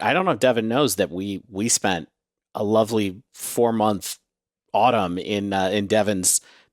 I don't know if Devin knows that we spent a lovely 4-month autumn in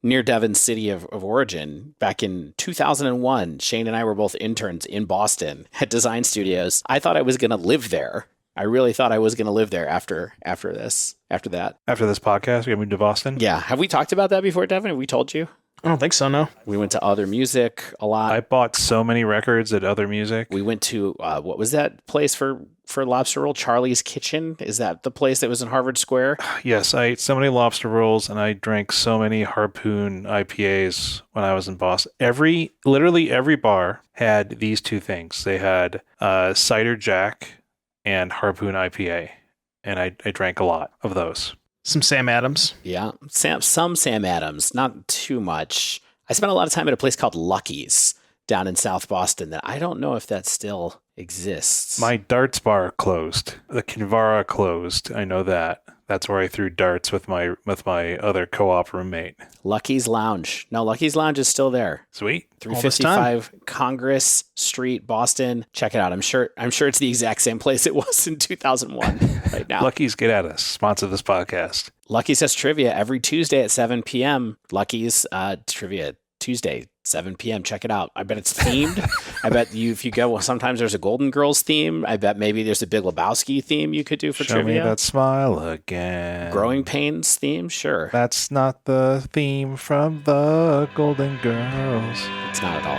near Devon's city of origin back in 2001. Shane and I were both interns in Boston at design studios. I thought I was going to live there. I really thought I was going to live there after that. After this podcast, we moved to Boston? Yeah. Have we talked about that before, Devin? Have we told you? I don't think so, no. We went to Other Music a lot. I bought so many records at Other Music. We went to, what was that place for lobster roll? Charlie's Kitchen? Is that the place that was in Harvard Square? Yes, I ate so many lobster rolls and I drank so many Harpoon IPAs when I was in Boston. Literally every bar had these two things. They had Cider Jack and Harpoon IPA, and I drank a lot of those. Some Sam Adams. Yeah, some Sam Adams, not too much. I spent a lot of time at a place called Lucky's down in South Boston that I don't know if that still exists. My darts bar closed. The Kinvara closed. I know that. That's where I threw darts with my other co-op roommate. Lucky's Lounge. No, Lucky's Lounge is still there. Sweet. 355 Congress Street, Boston. Check it out. I'm sure it's the exact same place it was in 2001 right now. Lucky's, get at us. Sponsor this podcast. Lucky's has trivia every Tuesday at 7 p.m. Lucky's trivia Tuesday, 7 p.m. Check it out. I bet it's themed. I bet if you go, well, sometimes there's a Golden Girls theme. I bet maybe there's a Big Lebowski theme you could do for trivia. Show me that smile again. Growing Pains theme? Sure. That's not the theme from the Golden Girls. It's not at all.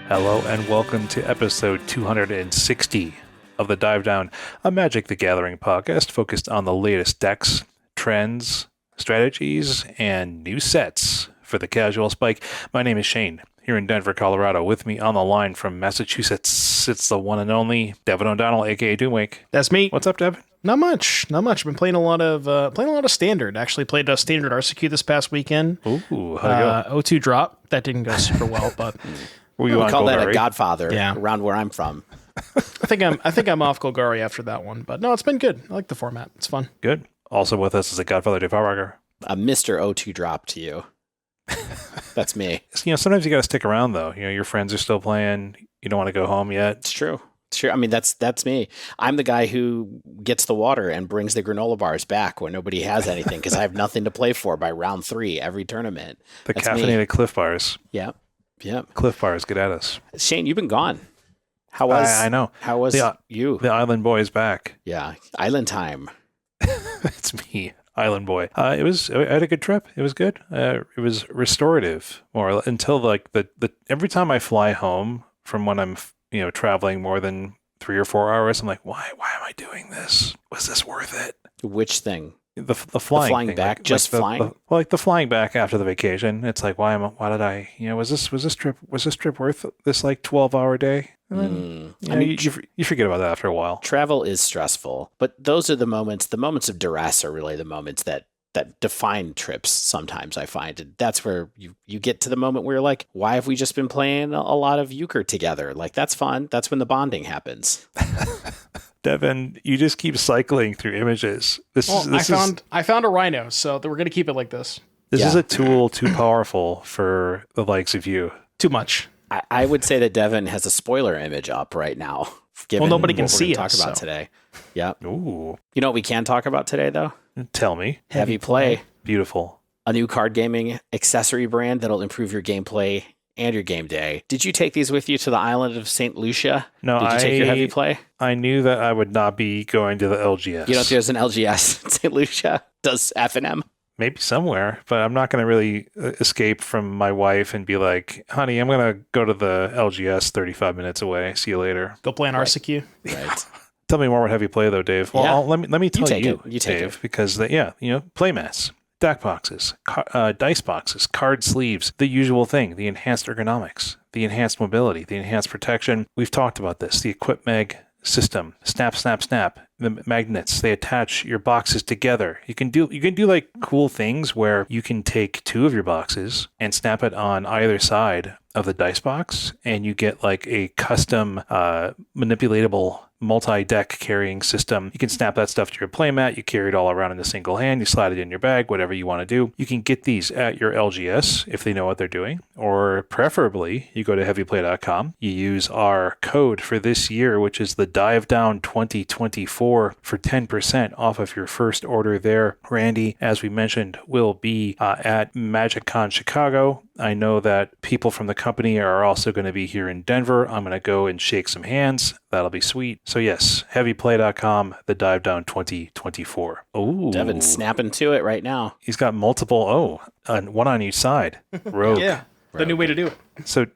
Hello and welcome to episode 260 of the Dive Down, a Magic the Gathering podcast focused on the latest decks, trends, strategies, and new sets for the casual spike. My name is Shane, here in Denver, Colorado. With me on the line from Massachusetts, it's the one and only Devin O'Donnell, aka Doomwake. That's me. What's up, Devin? Not much. I've been playing a lot of Standard. Actually played a Standard RCQ this past weekend. Ooh, how'd it go? 0-2 drop. That didn't go super well, but We call that a Godfather around where I'm from. I think I'm off Golgari after that one, but no, it's been good. I like the format. It's fun. Good. Also with us is a Godfather Dave Harwager. A Mr. 0-2 drop to you. That's me. Sometimes you got to stick around though. Your friends are still playing. You don't want to go home yet. It's true. I mean, that's me. I'm the guy who gets the water and brings the granola bars back when nobody has anything because I have nothing to play for by round 3 every tournament. That's caffeinated me. Cliff Bars. Yeah. Cliff Bars, get at us. Shane, you've been gone. How was? I know. How was you? The Island Boy is back. Yeah, Island time. It's me, Island Boy. I had a good trip. It was good. It was restorative more until like the every time I fly home from when I'm traveling more than 3 or 4 hours, I'm like, why am I doing this? Was this worth it? Which thing? The flying thing, back, like flying. The flying back after the vacation. It's like, why did I? Was this trip worth this like 12-hour day? And then, you forget about that after a while. Travel is stressful, but those are the moments of duress are really the moments that define trips. Sometimes I find, and that's where you get to the moment where you're like, why have we just been playing a lot of euchre together? Like, that's fun. That's when the bonding happens. Devin, you just keep cycling through images. I found a Rhino, so we're going to keep it like this. This is a tool too powerful for the likes of you. Too much. I would say that Devin has a spoiler image up right now. Well, nobody can see it. Talk about today. Yeah. Ooh. You know what we can talk about today, though? Tell me. Heavy Play. Beautiful. A new card gaming accessory brand that'll improve your gameplay and your game day. Did you take these with you to the island of St. Lucia? No, Did you take your Heavy Play? I knew that I would not be going to the LGS. You don't think there's an LGS in St. Lucia? Does F&M? Maybe somewhere, but I'm not going to really escape from my wife and be like, honey, I'm going to go to the LGS 35 minutes away. See you later. Go play an RCQ. Right. Tell me more about Heavy Play, though, Dave. Well, let me tell you, Dave, because playmats, deck boxes, dice boxes, card sleeves, the usual thing, the enhanced ergonomics, the enhanced mobility, the enhanced protection. We've talked about this, the EquipMeg system, snap, snap, snap. the magnets, they attach your boxes together. You can do like cool things where you can take two of your boxes and snap it on either side of the dice box, and you get like a custom manipulatable multi-deck carrying system. You can snap that stuff to your playmat. You carry it all around in a single hand. You slide it in your bag, whatever you want to do. You can get these at your LGS if they know what they're doing, or preferably you go to heavyplay.com. You use our code for this year, which is the Dive Down 2024 for 10% off of your first order there. Randy, as we mentioned, will be at MagicCon Chicago. I know that people from the company are also going to be here in Denver. I'm going to go and shake some hands. That'll be sweet. So yes, heavyplay.com, the Dive Down 2024. Oh, Devin's snapping to it right now. He's got multiple, one on each side. Rogue. Yeah, the new way to do it. So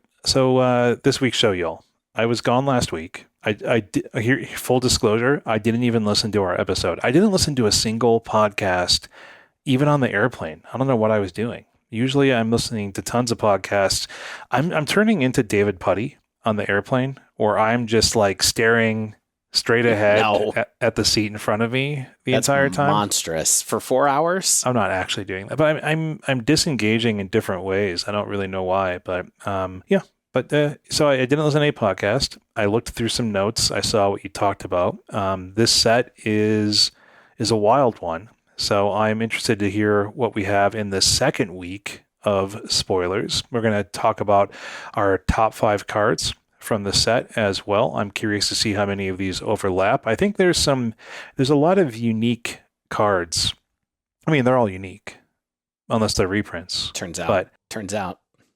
this week's show, y'all. I was gone last week. Here, full disclosure, I didn't even listen to our episode. I didn't listen to a single podcast, even on the airplane. I don't know what I was doing. Usually I'm listening to tons of podcasts. I'm turning into David Putty on the airplane, or I'm just like staring straight ahead at the seat in front of me the entire time. Monstrous. For 4 hours? I'm not actually doing that, but I'm disengaging in different ways. I don't really know why, but yeah. But so I didn't listen to any podcast. I looked through some notes. I saw what you talked about. This set is a wild one. So I'm interested to hear what we have in the second week of spoilers. We're going to talk about our top 5 cards from the set as well. I'm curious to see how many of these overlap. I think there's a lot of unique cards. I mean, they're all unique, unless they're reprints. Turns out.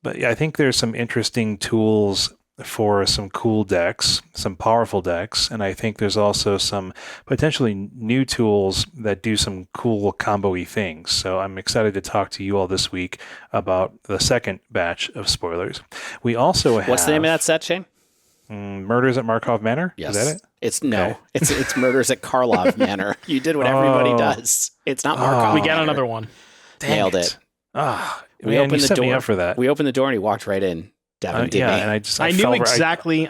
But I think there's some interesting tools for some cool decks, some powerful decks, and I think there's also some potentially new tools that do some cool combo-y things. So I'm excited to talk to you all this week about the second batch of spoilers. We also have... What's the name of that set, Shane? Murders at Markov Manor? Yes. Is that it? It's Murders at Karlov Manor. You did what everybody does. It's not Markov. We got Manor. another one. Nailed it. We opened the door. Me up for that. We opened the door and he walked right in. Devin did yeah, me. and I knew exactly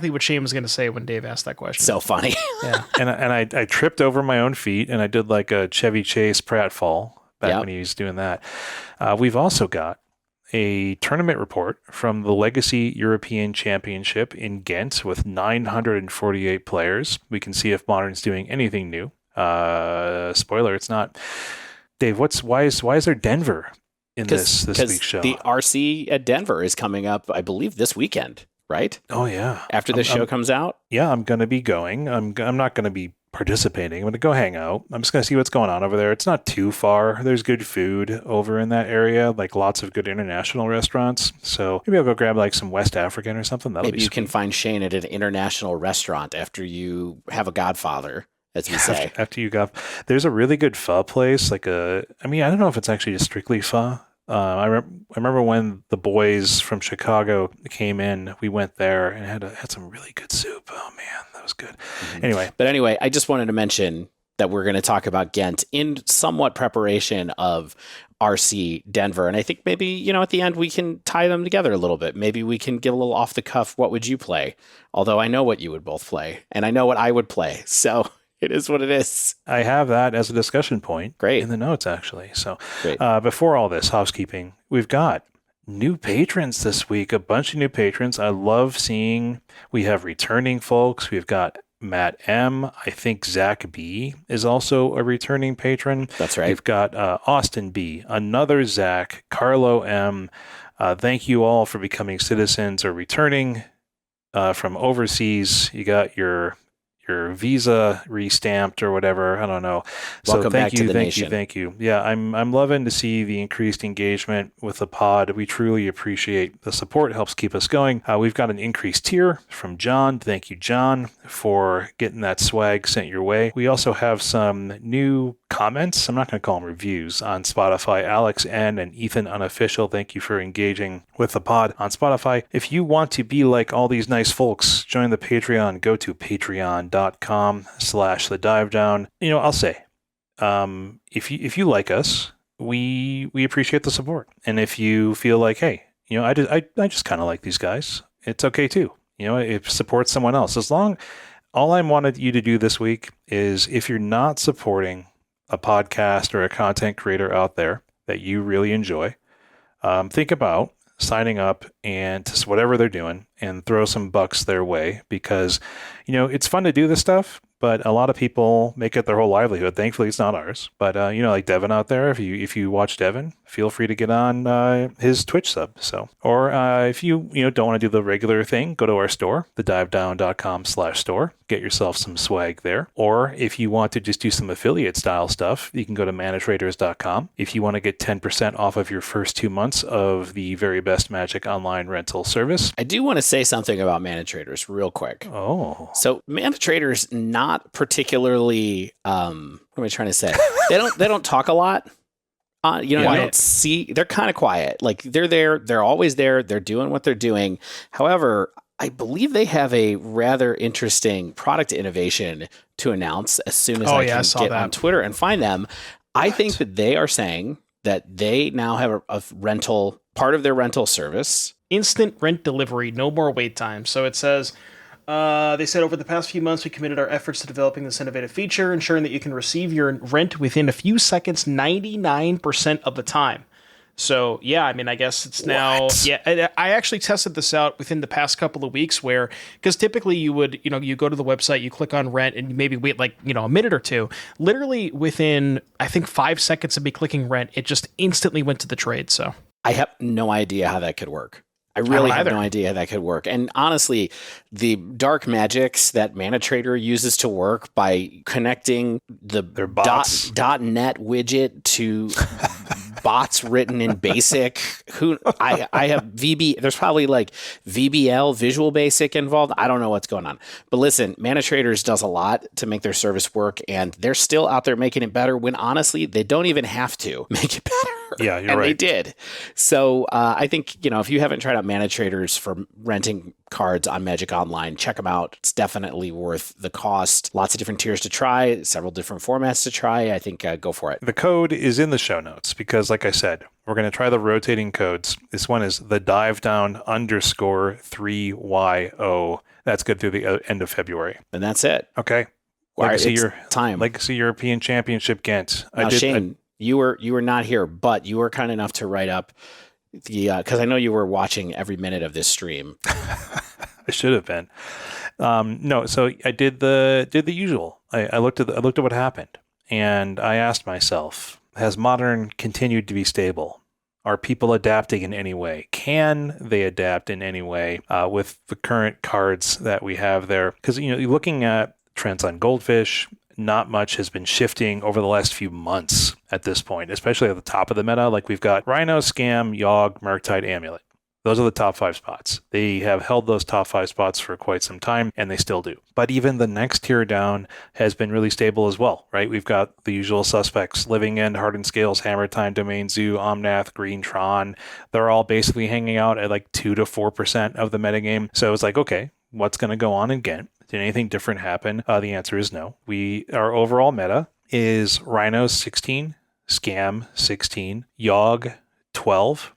what Shane was going to say when Dave asked that question. So funny. Yeah. and I tripped over my own feet, and I did like a Chevy Chase pratfall back when he was doing that. We've also got a tournament report from the Legacy European Championship in Ghent with 948 players. We can see if Modern's doing anything new. Spoiler, it's not. Dave, why is there Denver in this week's show? The RC at Denver is coming up, I believe, this weekend, right? Oh yeah. After this show comes out? Yeah, I'm going to be going. I'm not going to be participating. I'm going to go hang out. I'm just going to see what's going on over there. It's not too far. There's good food over in that area, like lots of good international restaurants. So maybe I'll go grab like some West African or something. Maybe you can find Shane at an international restaurant after you have a Godfather. As we say. After you got, there's a really good pho place. I don't know if it's actually just strictly pho. I remember when the boys from Chicago came in, we went there and had some really good soup. Oh man, that was good. Mm-hmm. Anyway, I just wanted to mention that we're going to talk about Ghent in somewhat preparation of RC Denver. And I think maybe, at the end we can tie them together a little bit. Maybe we can give a little off the cuff. What would you play? Although I know what you would both play and I know what I would play. So it is what it is. I have that as a discussion point. Great. In the notes, actually. So Great. Before all this housekeeping, we've got new patrons this week, a bunch of new patrons. I love seeing we have returning folks. We've got Matt M. I think Zach B. is also a returning patron. That's right. We've got Austin B., another Zach, Carlo M. Thank you all for becoming citizens or returning from overseas. You got your visa restamped or whatever. I don't know. Welcome back to the nation. Thank you. Yeah, I'm loving to see the increased engagement with the pod. We truly appreciate the support. It helps keep us going. We've got an increased tier from John. Thank you, John, for getting that swag sent your way. We also have some new comments. I'm not going to call them reviews on Spotify. Alex N. and Ethan Unofficial, thank you for engaging with the pod on Spotify. If you want to be like all these nice folks, join the Patreon. Go to patreon.com/thedivedown. I'll say, if you like us, we appreciate the support. And if you feel like, hey, I just kind of like these guys, it's okay too. It supports someone else. As long All I wanted you to do this week is, if you're not supporting a podcast or a content creator out there that you really enjoy, think about signing up and to whatever they're doing and throw some bucks their way, because, it's fun to do this stuff, but a lot of people make it their whole livelihood. Thankfully, it's not ours. But, like Devin out there, if you watch Devin, feel free to get on his Twitch sub. Or if you don't want to do the regular thing, go to our store, thedivedown.com/store. Get yourself some swag there. Or if you want to just do some affiliate style stuff, you can go to manatraders.com. If you want to get 10% off of your first 2 months of the very best Magic Online rental service. I do want to say something about Mana Traders real quick. Oh. So Mana Traders, not particularly, what am I trying to say? They don't talk a lot. You don't see, they're kind of quiet. Like they're there, they're always there, they're doing what they're doing. However, I believe they have a rather interesting product innovation to announce as soon as I can get on Twitter and find them. I think that they are saying that they now have a rental, part of their rental service. Instant rent delivery, no more wait time. So it says, they said, over the past few months, we committed our efforts to developing this innovative feature, ensuring that you can receive your rent within a few seconds, 99% of the time. So, yeah, I mean, I guess it's now... What? Yeah, I actually tested this out within the past couple of weeks where... Because typically you would, you go to the website, you click on rent, and you maybe wait a minute or two. Literally within, I think, 5 seconds of me clicking rent, it just instantly went to the trade, so... I have no idea how that could work. I really have no idea how that could work. And honestly, the dark magics that Mana Trader uses to work by connecting their bots. .net widget to bots written in BASIC. I have VB. There's probably like VBL, Visual Basic involved. I don't know what's going on. But listen, Mana Traders does a lot to make their service work, and they're still out there making it better when honestly they don't even have to make it better. Yeah, you're and right. They did. So I think, if you haven't tried out Mana Traders for renting cards on Magic Online, check them out. It's definitely worth the cost. Lots of different tiers to try, several different formats to try. I think go for it. The code is in the show notes because, like I said, we're going to try the rotating codes. This one is the divedown_3YO. That's good through the end of February. And that's it. Okay. Legacy European Championship Ghent. Shane, you were not here, but you were kind enough to write up because I know you were watching every minute of this stream. I should have been. No, so I did the usual. I looked at what happened, and I asked myself: has Modern continued to be stable? Are people adapting in any way? Can they adapt in any way with the current cards that we have there? Because you're looking at trends on Goldfish. Not much has been shifting over the last few months at this point, especially at the top of the meta. Like we've got Rhino, Scam, Yogg, Murktide, Amulet. Those are the top 5 spots. They have held those top 5 spots for quite some time, and they still do. But even the next tier down has been really stable as well, right? We've got the usual suspects: Living End, Hardened Scales, Hammer Time, Domain Zoo, Omnath, Green Tron. They're all basically hanging out at like 2 to 4% of the metagame. So it's like, okay, what's going to go on in Ghent? Did anything different happen? The answer is no. Our overall meta is Rhino 16, Scam 16, Yogg 12,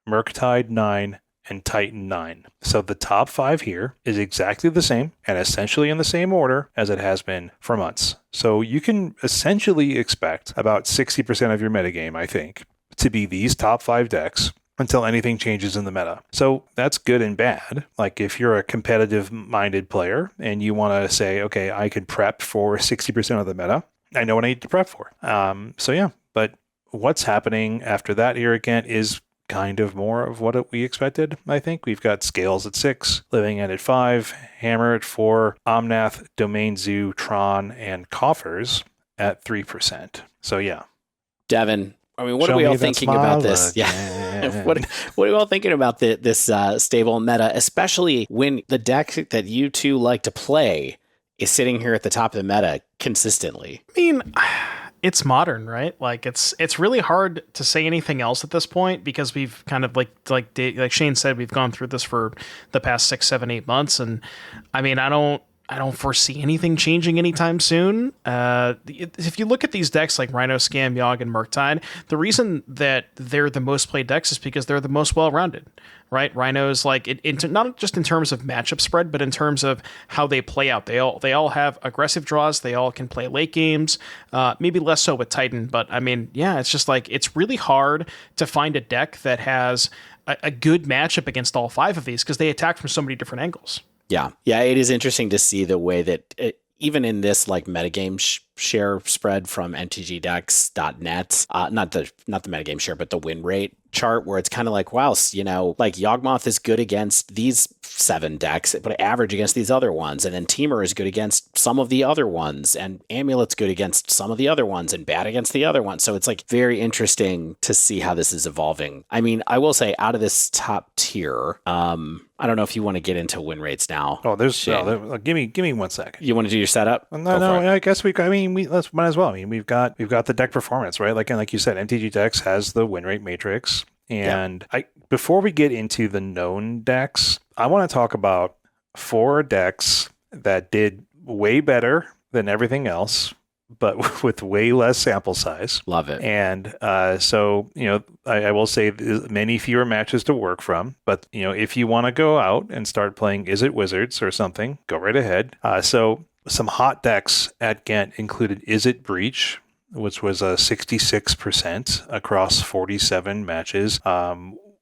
Murktide 9, and Titan 9. So the top 5 here is exactly the same and essentially in the same order as it has been for months. So you can essentially expect about 60% of your metagame, I think, to be these top 5 decks until anything changes in the meta. So that's good and bad. Like if you're a competitive-minded player and you want to say, okay, I could prep for 60% of the meta, I know what I need to prep for. But what's happening after that here again is kind of more of what we expected, I think. We've got Scales at 6, Living End at 5, Hammer at 4, Omnath, Domain Zoo, Tron, and Coffers at 3%. So yeah. Devin, I mean, what are we all thinking about this? Yeah. What are we all thinking about this stable meta, especially when the deck that you two like to play is sitting here at the top of the meta consistently? I mean, it's Modern, right? Like it's really hard to say anything else at this point because we've kind of like Shane said, we've gone through this for the past 6, 7, 8 months, and I mean, I I don't foresee anything changing anytime soon. If you look at these decks like Rhino, Scam, Yogg, and Murktide, the reason that they're the most played decks is because they're the most well-rounded, right? Rhinos, like, not just in terms of matchup spread, but in terms of how they play out. They all have aggressive draws. They all can play late games, maybe less so with Titan. But, I mean, yeah, it's just like, it's really hard to find a deck that has a good matchup against all 5 of these because they attack from so many different angles. Yeah. It is interesting to see the way that even in this like metagame share spread from mtgdecks.net, not the metagame share, but the win rate chart, where it's kind of like, wow, like Yawgmoth is good against these 7 decks, but average against these other ones. And then Temur is good against some of the other ones, and Amulet's good against some of the other ones and bad against the other ones. So it's like very interesting to see how this is evolving. I mean, I will say out of this top tier, I don't know if you want to get into win rates now. Oh, give me 1 second. You want to do your setup? No, I guess might as well. I mean, we've got the deck performance, right? Like you said, MTG Decks has the win rate matrix. And before we get into the known decks, I want to talk about 4 decks that did way better than everything else, but with way less sample size. Love it. And so, I will say many fewer matches to work from. But, if you want to go out and start playing Is It Wizards or something, go right ahead. So some hot decks at Ghent included Is It Breach, which was a 66% across 47 matches.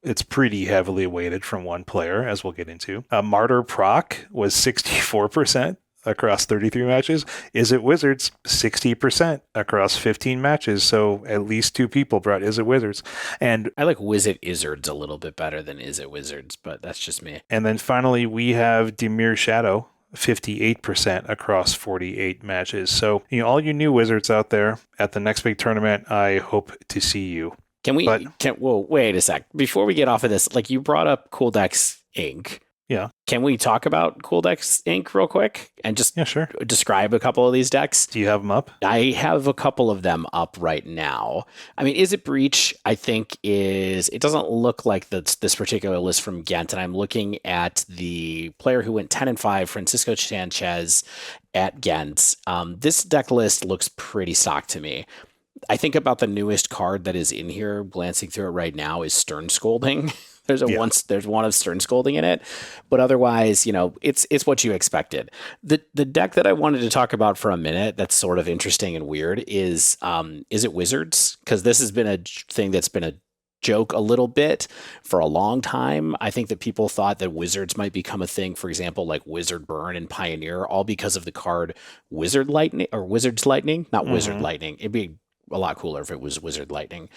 It's pretty heavily weighted from one player, as we'll get into. Martyr Proc was 64% across 33 matches. Is It Wizards, 60% across 15 matches. So at least 2 people brought Is It Wizards. And I like Wizard Izzards a little bit better than Is It Wizards, but that's just me. And then finally, we have Dimir Shadow, 58% across 48 matches. So, all you new wizards out there at the next big tournament, I hope to see you. Whoa, wait a sec. Before we get off of this, like, you brought up Cool Decks Inc. Yeah. Can we talk about Cool Decks Inc. real quick and just describe a couple of these decks? Do you have them up? I have a couple of them up right now. I mean, Is It Breach, I think it doesn't look like this particular list from Ghent, and I'm looking at the player who went 10-5, Francisco Sanchez at Ghent. This deck list looks pretty stock to me. I think about the newest card that is in here, glancing through it right now, is Stern Scolding. There's one of Stern Scolding in it, but otherwise, it's what you expected. The deck that I wanted to talk about for a minute that's sort of interesting and weird is It Wizards? Because this has been a thing that's been a joke a little bit for a long time. I think that people thought that Wizards might become a thing, for example, like Wizard Burn and Pioneer, all because of the card Wizard Lightning or Wizard's Lightning, not Wizard Lightning. It'd be a lot cooler if it was Wizard Lightning.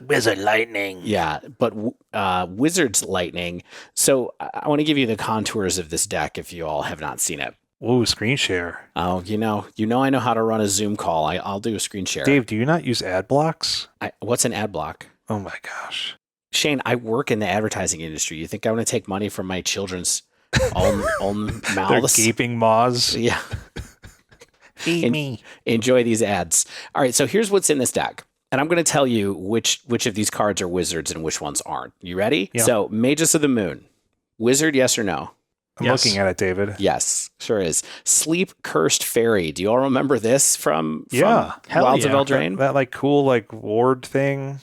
Wizard Lightning. Yeah, but Wizard's Lightning. So I want to give you the contours of this deck if you all have not seen it. Ooh, screen share. Oh, I know how to run a Zoom call. I'll do a screen share. Dave, do you not use ad blocks? What's an ad block? Oh my gosh. Shane, I work in the advertising industry. You think I want to take money from my children's own mouths? Their gaping maws. Yeah. Feed me. Enjoy these ads. All right, so here's what's in this deck. And I'm going to tell you which of these cards are wizards and which ones aren't. You ready? Yeah. So, Magus of the Moon. Wizard, yes or no? I'm looking at it, David. Yes, sure is. Sleep Cursed Fairy. Do you all remember this from Wilds of Eldraine? That like cool like ward thing.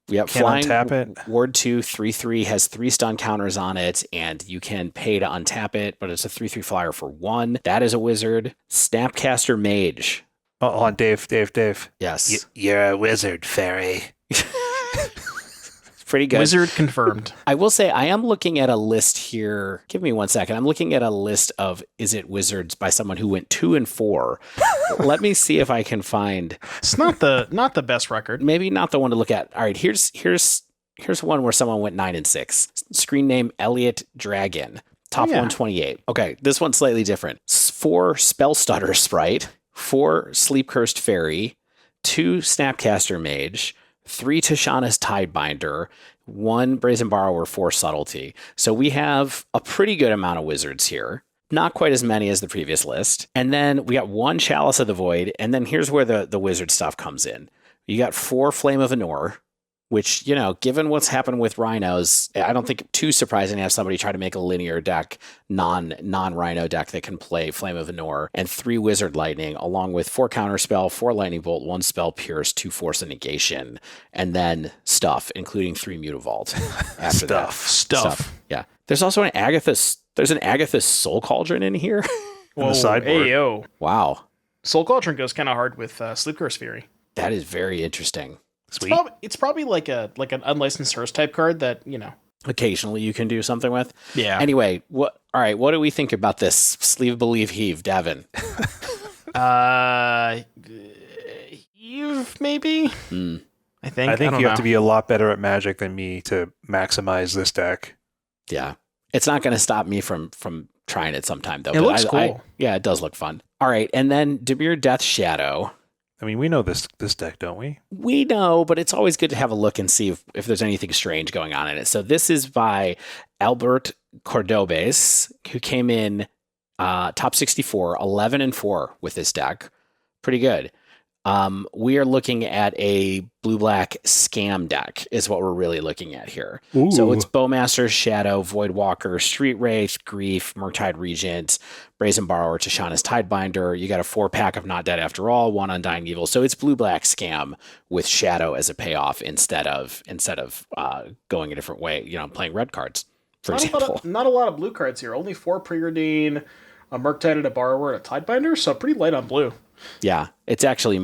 Yep, Can't flying untap it. Ward 2, 3/3 has 3 stun counters on it, and you can pay to untap it, but it's a 3/3 flyer for 1. That is a wizard. Snapcaster Mage. Oh, on Dave. Yes. You're a wizard, fairy. Pretty good. Wizard confirmed. I will say I am looking at a list here. Give me 1 second. I'm looking at a list of Is It Wizards by someone who went 2-4. Let me see if I can find. It's not the best record. Maybe not the one to look at. All right, here's one where someone went 9-6. Screen name Elliot Dragon. Top 128. Okay, this one's slightly different. 4 Spell Stutter Sprite, 4 Sleep Cursed Fairy, 2 Snapcaster Mage, 3 Tishana's Tidebinder, 1 Brazen Borrower, 4 Subtlety. So we have a pretty good amount of wizards here. Not quite as many as the previous list. And then we got 1 Chalice of the Void. And then here's where the wizard stuff comes in. You got 4 Flame of Anor, which, given what's happened with Rhinos, I don't think too surprising to have somebody try to make a linear deck, non-Rhino deck that can play Flame of Anor, and 3 Wizard Lightning, along with 4 Counterspell, 4 Lightning Bolt, 1 Spell Pierce, 2 Force of Negation, and then stuff, including 3 Mutavault after that. Stuff. Yeah. There's also an Agatha's Soul Cauldron in here. In the sideboard. Ayo. Wow. Soul Cauldron goes kind of hard with Sleep Curse Fury. That is very interesting. Sweet. It's probably like an unlicensed source type card that, Occasionally you can do something with. Yeah. Anyway, all right, what do we think about this sleeve, believe, heave, Devin? Heave, maybe? I think you have to be a lot better at Magic than me to maximize this deck. Yeah. It's not going to stop me from trying it sometime, though. It looks cool. Yeah, it does look fun. All right, and then Dimir Death Shadow. I mean, we know this deck, don't we? We know, but it's always good to have a look and see if there's anything strange going on in it. So this is by Albert Cordobes, who came in top 64, 11-4 with this deck. Pretty good. We are looking at a blue-black scam deck is what we're really looking at here. Ooh. So it's Bowmaster, Shadow, Voidwalker, Street Wraith, Grief, Murktide Regent, Brazen Borrower, Tishana's Tidebinder. You got a 4-pack of Not Dead After All, 1 Undying Evil. So it's blue-black scam with Shadow as a payoff instead of going a different way, playing red cards, for example. Not a lot of blue cards here. Only 4 Preordain, a Murktide, and a Borrower, and a Tidebinder. So pretty light on blue. Yeah, it's actually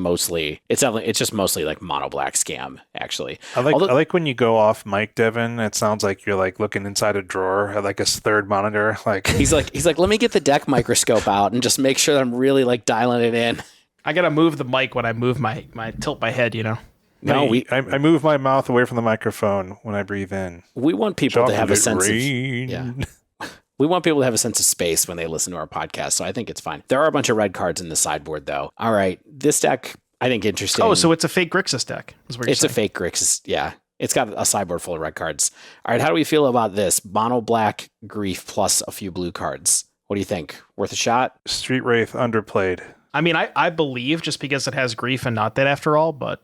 it's just mostly like mono black scam, actually. I like when you go off mic, Devin. It sounds like you're like looking inside a drawer at like a third monitor. Like he's like, let me get the deck microscope out and just make sure that I'm really like dialing it in. I gotta move the mic when I move my tilt my head, No, I move my mouth away from the microphone when I breathe in. We want people to have a sense rain. of We want people to have a sense of space when they listen to our podcast, so I think it's fine. There are a bunch of red cards in the sideboard, though. All right, this deck, I think interesting. Oh, so it's a fake Grixis deck. It's a fake Grixis, yeah. It's got a sideboard full of red cards. All right, how do we feel about this? Mono black Grief plus a few blue cards. What do you think? Worth a shot? Street Wraith underplayed. I mean, I believe just because it has Grief and Not Dead After All, but...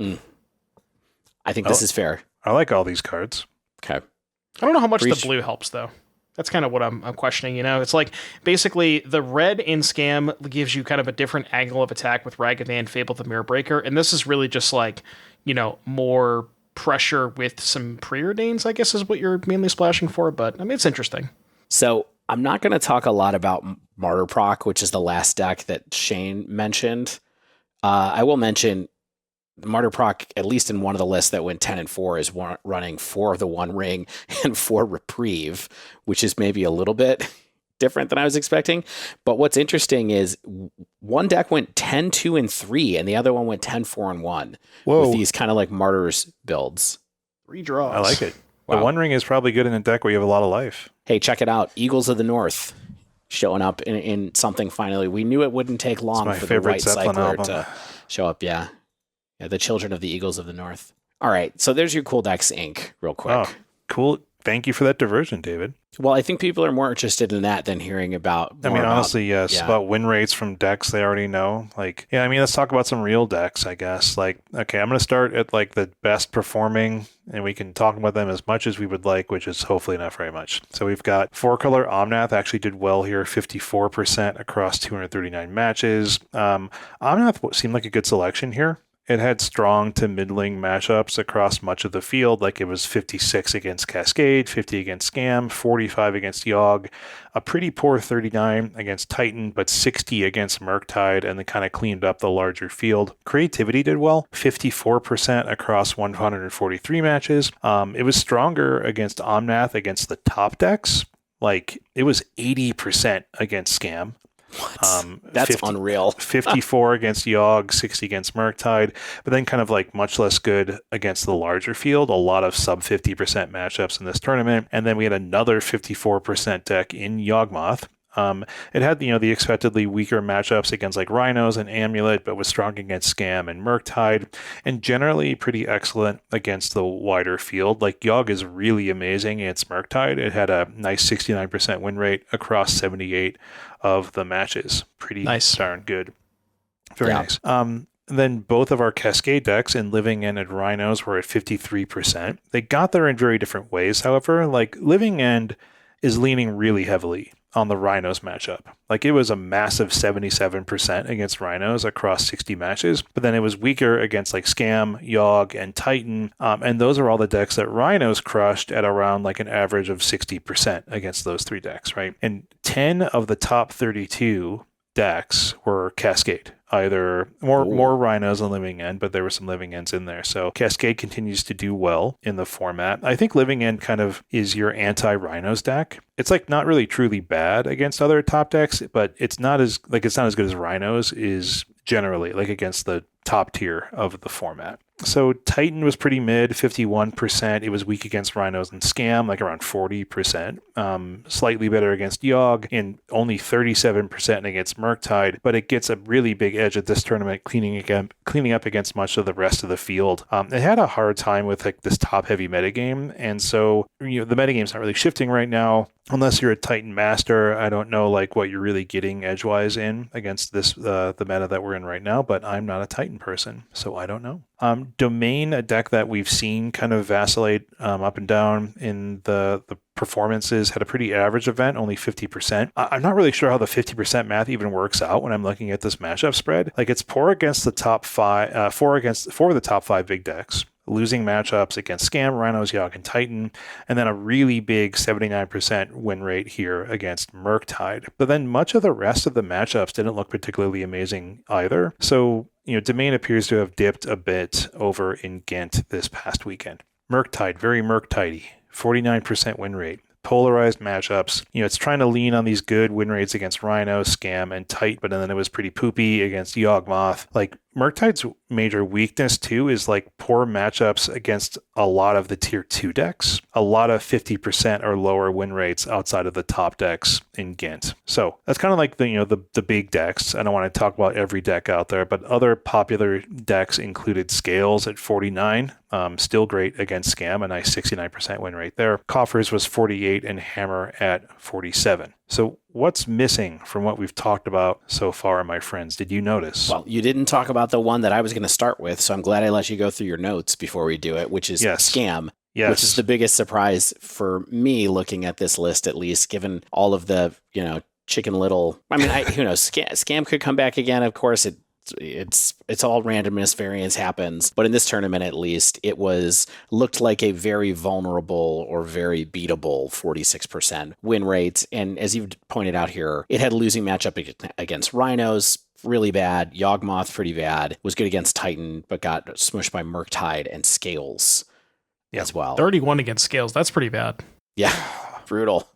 I think this is fair. I like all these cards. Okay. I don't know how much the blue helps, though. That's kind of what I'm questioning, It's like, basically, the red in Scam gives you kind of a different angle of attack with Ragavan, Fable the Mirror Breaker, and this is really just like, more pressure with some Preordains, I guess is what you're mainly splashing for, but, I mean, it's interesting. So, I'm not going to talk a lot about Martyr Proc, which is the last deck that Shane mentioned. I will mention Martyr Proc, at least in one of the lists that went 10-4, is running 4 of the One Ring and 4 Reprieve, which is maybe a little bit different than I was expecting. But what's interesting is one deck went 10-2-3, and the other one went 10-4-1 with these kind of like Martyrs builds. 3 draws. I like it. Wow. The One Ring is probably good in a deck where you have a lot of life. Hey, check it out. Eagles of the North showing up in something finally. We knew it wouldn't take long for the right cycler to show up. Yeah, the Children of the Eagles of the North. All right, so there's your Cool Decks Inc. real quick. Oh, cool. Thank you for that diversion, David. Well, I think people are more interested in that than hearing about. Honestly, yes. Yeah. About win rates from decks they already know. Let's talk about some real decks, I guess. I'm going to start at the best performing, and we can talk about them as much as we would like, which is hopefully not very much. So we've got 4-color Omnath actually did well here, 54% across 239 matches. Omnath seemed like a good selection here. It had strong to middling matchups across much of the field, like it was 56 against Cascade, 50 against Scam, 45 against Yogg, a pretty poor 39 against Titan, but 60 against Murktide, and they kind of cleaned up the larger field. Creativity did well, 54% across 143 matches. It was stronger against Omnath against the top decks. It was 80% against Scam. What? That's unreal. 54 against Yogg, 60 against Murktide, but then kind of much less good against the larger field. A lot of sub 50% matchups in this tournament. And then we had another 54% deck in Yawgmoth. It had, the expectedly weaker matchups against Rhinos and Amulet, but was strong against Scam and Murktide, and generally pretty excellent against the wider field. Yogg is really amazing against Murktide. It had a nice 69% win rate across 78 of the matches. Pretty darn good. Very nice. then both of our Cascade decks in Living End and Rhinos were at 53%. They got there in very different ways, however. Like, Living End is leaning really heavily on the Rhinos matchup. Like, it was a massive 77% against Rhinos across 60 matches, but then it was weaker against like Scam, Yogg, and Titan, and those are all the decks that Rhinos crushed at around like an average of 60% against those three decks, right? And 10 of the top 32 decks were Cascade. Either more Rhinos than Living End, but there were some Living Ends in there. So Cascade continues to do well in the format. I think Living End kind of is your anti-Rhinos deck. It's like not really truly bad against other top decks, but it's not as good as Rhinos is generally, like against the top tier of the format. So Titan was pretty mid, 51%. It was weak against Rhinos and Scam, like around 40%. Slightly better against Yogg, and only 37% against Murktide. But it gets a really big edge at this tournament, cleaning up against much of the rest of the field. It had a hard time with like this top-heavy metagame, and so the metagame's not really shifting right now. Unless you're a Titan master, I don't know like what you're really getting edgewise in against this the meta that we're in right now, but I'm not a Titan person, so I don't know. Domain, a deck that we've seen kind of vacillate up and down in the performances, had a pretty average event, only 50%. I'm not really sure how the 50% math even works out when I'm looking at this matchup spread. Like, it's poor against the top five, four of the top five big decks, losing matchups against Scam, Rhinos, Yogg, and Titan, and then a really big 79% win rate here against Murktide. But then much of the rest of the matchups didn't look particularly amazing either. So, Domain appears to have dipped a bit over in Ghent this past weekend. Murktide, very Murktidey, 49% win rate. Polarized matchups. It's trying to lean on these good win rates against Rhino, Scam, and Tight, but then it was pretty poopy against Yawgmoth. Like, Murktide's major weakness, too, is like poor matchups against a lot of the tier 2 decks. A lot of 50% or lower win rates outside of the top decks in Ghent. So that's kind of like the big decks. I don't want to talk about every deck out there, but other popular decks included Scales at 49. Still great against Scam, a nice 69% win rate there. Coffers was 48 and Hammer at 47. So what's missing from what we've talked about so far, my friends? Did you notice? Well, you didn't talk about the one that I was going to start with, so I'm glad I let you go through your notes before we do it, which is Scam. Yes. Which is the biggest surprise for me looking at this list, at least, given all of the, Chicken Little. I mean, who knows? Scam could come back again, of course. It's all randomness, variance happens, but in this tournament at least, it looked like a very vulnerable or very beatable 46% win rate. And as you've pointed out here, it had a losing matchup against Rhinos, really bad. Yawgmoth, pretty bad. Was good against Titan, but got smushed by Murktide and Scales as well. 31 against Scales. That's pretty bad. Yeah, brutal.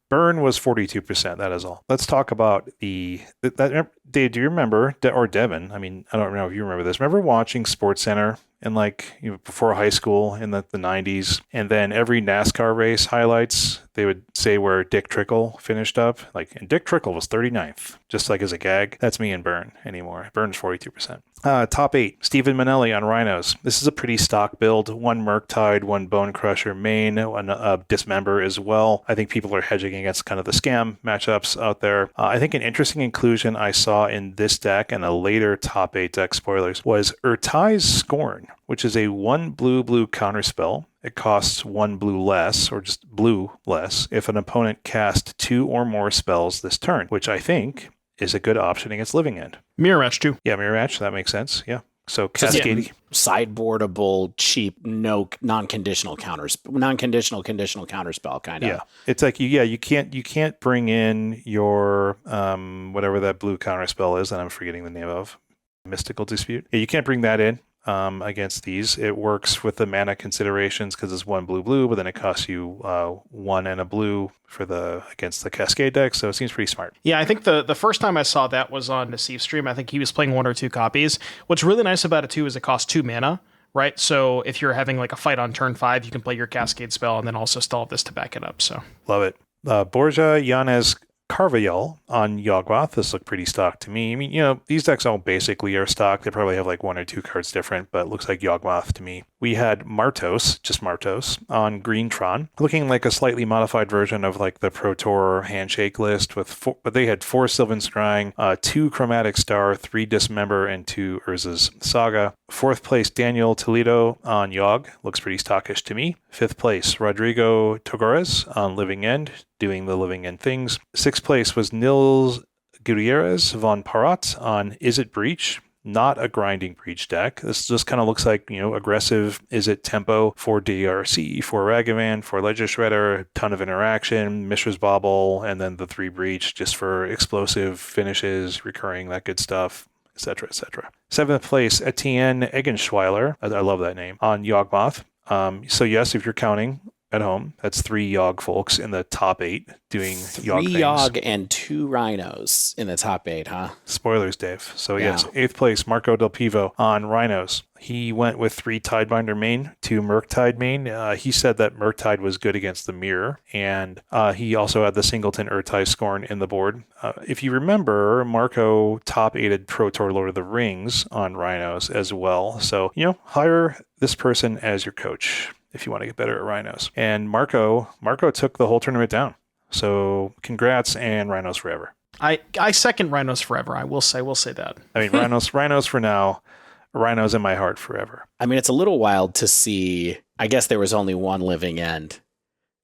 Burn was 42%. That is all. Let's talk about Dave, do you remember, or Devin? I mean, I don't know if you remember this. Remember watching SportsCenter in before high school in the 90s, and then every NASCAR race highlights, they would say where Dick Trickle finished up. And Dick Trickle was 39th, just like as a gag. That's me and Burn anymore. Burn's 42%. Top 8, Stephen Manelli on Rhinos. This is a pretty stock build. One Murktide, one Bone Crusher main, one Dismember as well. I think people are hedging against kind of the Scam matchups out there. I think an interesting inclusion I saw in this deck and a later top 8 deck, spoilers, was Urtai's Scorn, which is a 1 blue counterspell. It costs 1 blue less, or just blue less, if an opponent casts 2 or more spells this turn, which I think is a good option against Living End. Mirror Match, too. Yeah, Mirror Match. That makes sense. Yeah. So Cascade. Sideboardable, cheap, no non-conditional conditional counterspell kind of. Yeah. It's like you can't bring in your whatever that blue counterspell is that I'm forgetting the name of. Mystical Dispute. Yeah, you can't bring that in against these. It works with the mana considerations because it's 1 blue, but then it costs you 1 and a blue against the Cascade deck, so it seems pretty smart. Yeah, I think the first time I saw that was on Nassif's stream. I think he was playing 1 or 2 copies. What's really nice about it too is it costs 2 mana, right? So if you're having a fight on turn 5, you can play your Cascade spell and then also still have this to back it up. So love it. Borja Yanez Carviel on Yawgmoth. This looked pretty stock to me. I mean, these decks all basically are stock. They probably have like 1 or 2 cards different, but it looks like Yawgmoth to me. We had Martos, just Martos, on Greentron, looking like a slightly modified version of like the Pro Tour handshake list but they had 4 Sylvan Scrying, 2 Chromatic Star, 3 Dismember, and 2 Urza's Saga. 4th place, Daniel Toledo on Yogg. Looks pretty stockish to me. 5th place, Rodrigo Togores on Living End, doing the Living End things. 6th place was Nils Gutierrez von Parat on Is It Breach? Not a grinding breach deck. This just kind of looks like, aggressive Is It tempo for DRC, for Ragavan, for Ledger Shredder, ton of interaction, Mishra's Bauble, and then the 3 breach just for explosive finishes, recurring, that good stuff, etc., etc. 7th place, Etienne Eggenschweiler, I love that name, on Yawgmoth. So yes, if you're counting at home, that's 3 Yogg folks in the top 8 doing Yogg things. 3 Yogg and 2 Rhinos in the top 8, huh? Spoilers, Dave. So yes, 8th place, Marco Del Pivo on Rhinos. He went with 3 Tidebinder main, 2 Murktide main. He said that Murktide was good against the mirror, and he also had the Singleton Urtai Scorn in the board. If you remember, Marco top 8'd Pro Tour Lord of the Rings on Rhinos as well. So, hire this person as your coach if you want to get better at Rhinos. And Marco took the whole tournament down. So congrats, and Rhinos forever. I second Rhinos forever. I will say that. I mean, Rhinos for now. Rhinos in my heart forever. I mean, it's a little wild to see. I guess there was only 1 Living End.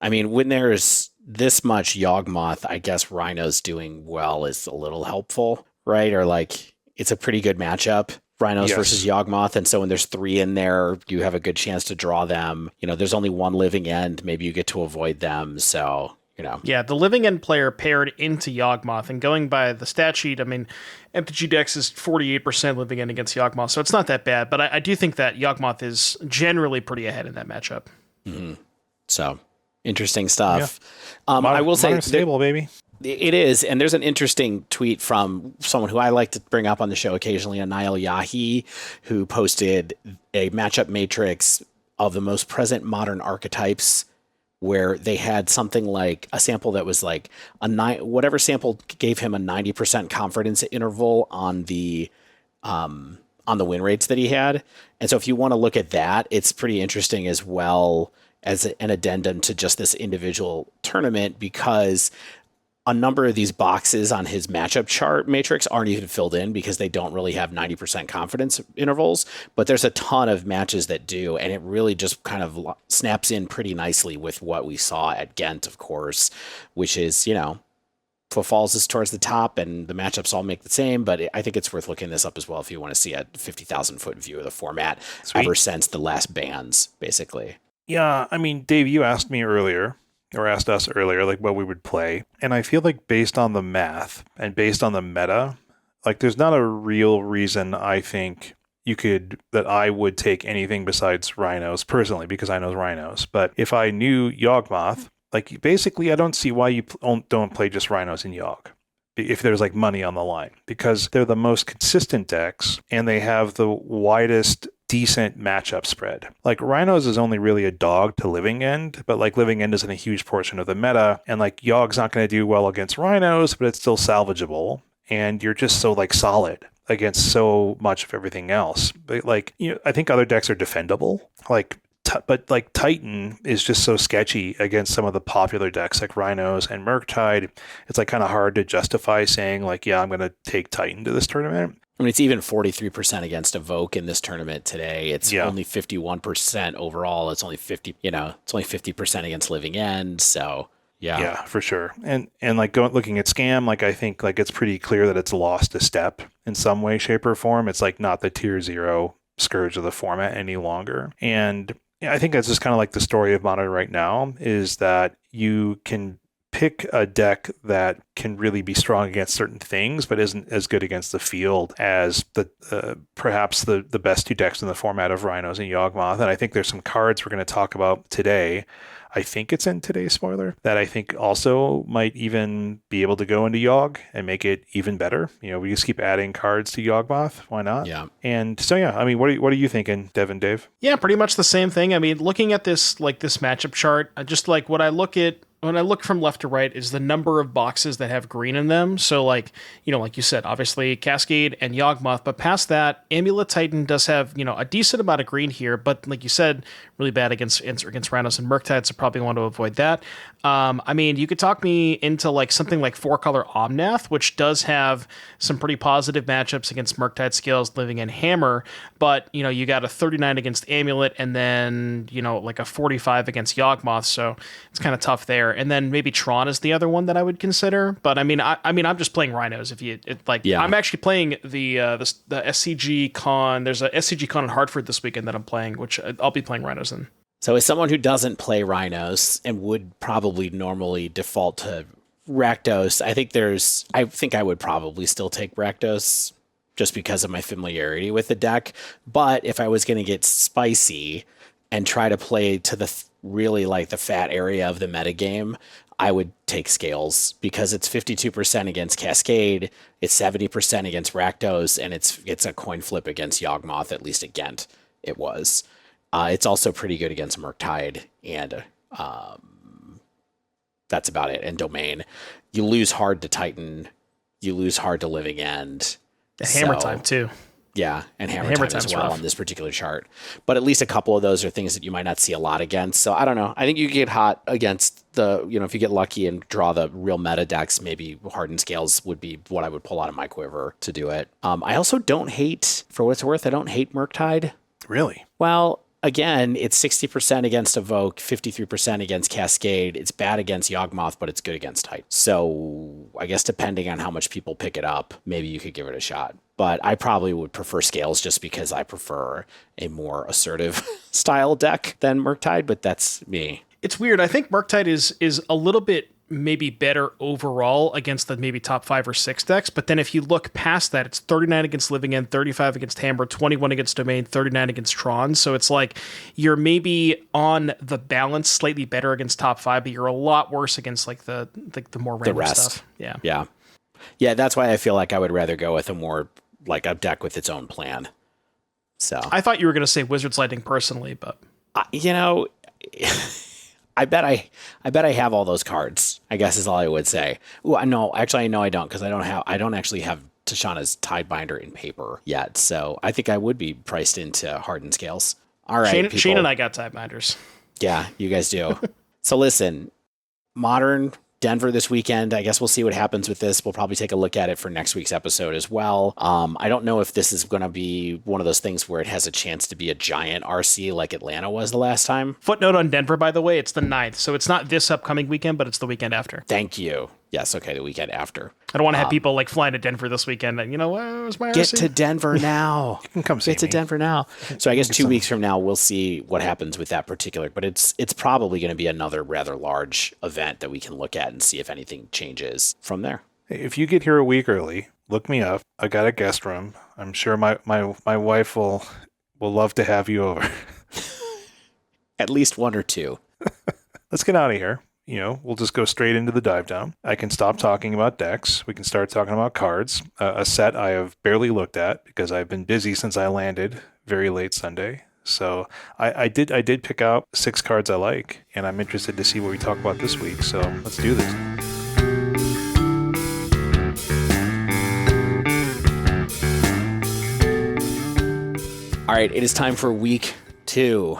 I mean, when there's this much Yawgmoth, I guess Rhinos doing well is a little helpful, right? Or like, it's a pretty good matchup. Rhinos versus Yawgmoth, and so when there's 3 in there, you have a good chance to draw them. There's only 1 Living End, maybe you get to avoid them, so, Yeah, the Living End player paired into Yawgmoth, and going by the stat sheet, I mean, MTG Dex is 48% Living End against Yawgmoth, so it's not that bad, but I do think that Yawgmoth is generally pretty ahead in that matchup. Mm-hmm. So, interesting stuff. Yeah. I will say... stable, baby. It is, and there's an interesting tweet from someone who I like to bring up on the show occasionally, Anil Yahi, who posted a matchup matrix of the most present modern archetypes, where they had something like a sample that was like whatever sample gave him a 90% confidence interval on the win rates that he had. And so if you want to look at that, it's pretty interesting as well as an addendum to just this individual tournament, because a number of these boxes on his matchup chart matrix aren't even filled in because they don't really have 90% confidence intervals, but there's a ton of matches that do, and it really just kind of snaps in pretty nicely with what we saw at Ghent, of course, which is, Falls is towards the top and the matchups all make the same, but I think it's worth looking this up as well if you want to see a 50,000 foot view of the format. Sweet. Ever since the last bans, basically. Yeah, I mean, Dave, you asked us earlier, like what we would play. And I feel like based on the math and based on the meta, like there's not a real reason I think that I would take anything besides Rhinos personally, because I know Rhinos. But if I knew Yawgmoth, like basically I don't see why you don't play just Rhinos in Yogg if there's like money on the line, because they're the most consistent decks and they have the widest decent matchup spread. Like Rhinos is only really a dog to Living End, but like Living End isn't a huge portion of the meta, and like Yogg's not going to do well against Rhinos, but it's still salvageable, and you're just so like solid against so much of everything else. But like, I think other decks are defendable, but like Titan is just so sketchy against some of the popular decks like Rhinos and Murktide. It's like kind of hard to justify saying like, yeah, I'm going to take Titan to this tournament. I mean, it's even 43% against Evoke in this tournament today. It's only 51% overall. It's only 50% against Living End. So yeah, for sure. And like looking at Scam, like I think like it's pretty clear that it's lost a step in some way, shape, or form. It's like not the tier 0 scourge of the format any longer. And I think that's just kind of like the story of Manor right now, is that you can pick a deck that can really be strong against certain things, but isn't as good against the field as the perhaps the best 2 decks in the format of Rhinos and Yawgmoth. And I think there's some cards we're going to talk about today. I think it's in today's spoiler that I think also might even be able to go into Yogg and make it even better. We just keep adding cards to Yawgmoth. Why not? Yeah. And so, I mean, what are you thinking, Devin, Dave? Yeah, pretty much the same thing. I mean, looking at this matchup chart, just like what I look at when I look from left to right is the number of boxes that have green in them. So like, like you said, obviously Cascade and Yawgmoth, but past that, Amulet Titan does have, a decent amount of green here, but like you said, really bad against Rhinos and Murktide, so probably want to avoid that. I mean, you could talk me into like something like 4-color Omnath, which does have some pretty positive matchups against Murktide Scales, Living and Hammer, but you got a 39 against Amulet and then, like a 45 against Yawgmoth, so it's kind of tough there. And then maybe Tron is the other one that I would consider, but I mean, I'm just playing Rhinos. I'm actually playing the SCG Con. There's a SCG Con in Hartford this weekend that I'm playing, which I'll be playing Rhinos in. So as someone who doesn't play Rhinos and would probably normally default to Rakdos, I think I would probably still take Rakdos just because of my familiarity with the deck. But if I was going to get spicy and try to play to the really like the fat area of the metagame, I would take Scales because it's 52% against Cascade, it's 70% against Rakdos, and it's a coin flip against Yawgmoth, at least at Ghent it was. It's also pretty good against Murktide, and that's about it. And Domain. You lose hard to Titan. You lose hard to Living End. Hammer Time, too. Yeah, and Hammer Time as well on this particular chart. But at least a couple of those are things that you might not see a lot against. So I don't know. I think you get hot against the, if you get lucky and draw the real meta decks, maybe Hardened Scales would be what I would pull out of my quiver to do it. I also don't hate, for what it's worth, I don't hate Murktide. Really? Well, again, it's 60% against Evoke, 53% against Cascade. It's bad against Yawgmoth, but it's good against Titan. So I guess depending on how much people pick it up, maybe you could give it a shot. But I probably would prefer Scales just because I prefer a more assertive style deck than Murktide, but that's me. It's weird. I think Murktide is a little bit maybe better overall against the maybe top 5 or 6 decks, but then if you look past that, it's 39 against Living End, 35 against Hammer, 21 against Domain, 39 against Tron. So it's like you're maybe on the balance slightly better against top 5, but you're a lot worse against like the more random stuff. Yeah, that's why I feel like I would rather go with a more like a deck with its own plan. So I thought you were going to say Wizard's Lightning personally, but I bet I have all those cards, I guess is all I would say. Ooh, no, actually, I know I don't, because I don't actually have Tashana's Tidebinder in paper yet. So I think I would be priced into Hardened Scales. All right, Shane and I got Tidebinders. Yeah, you guys do. So listen, Modern Denver this weekend. I guess we'll see what happens with this. We'll probably take a look at it for next week's episode as well. I don't know if this is going to be one of those things where it has a chance to be a giant RC like Atlanta was the last time. Footnote on Denver, by the way, it's the 9th. So it's not this upcoming weekend, but it's the weekend after. Thank you. Yes, okay, the weekend after. I don't want to have people like flying to Denver this weekend and, where's my RC? Get to Denver now. You can come see me. Get to Denver now. So I guess 2 weeks from now, we'll see what happens with that particular, but it's probably going to be another rather large event that we can look at and see if anything changes from there. If you get here a week early, look me up. I got a guest room. I'm sure my wife will love to have you over. At least 1 or 2. Let's get out of here. We'll just go straight into the dive down. I can stop talking about decks. We can start talking about cards. A set I have barely looked at because I've been busy since I landed very late Sunday. So I did pick out 6 cards I like, and I'm interested to see what we talk about this week. So let's do this. All right, it is time for week 2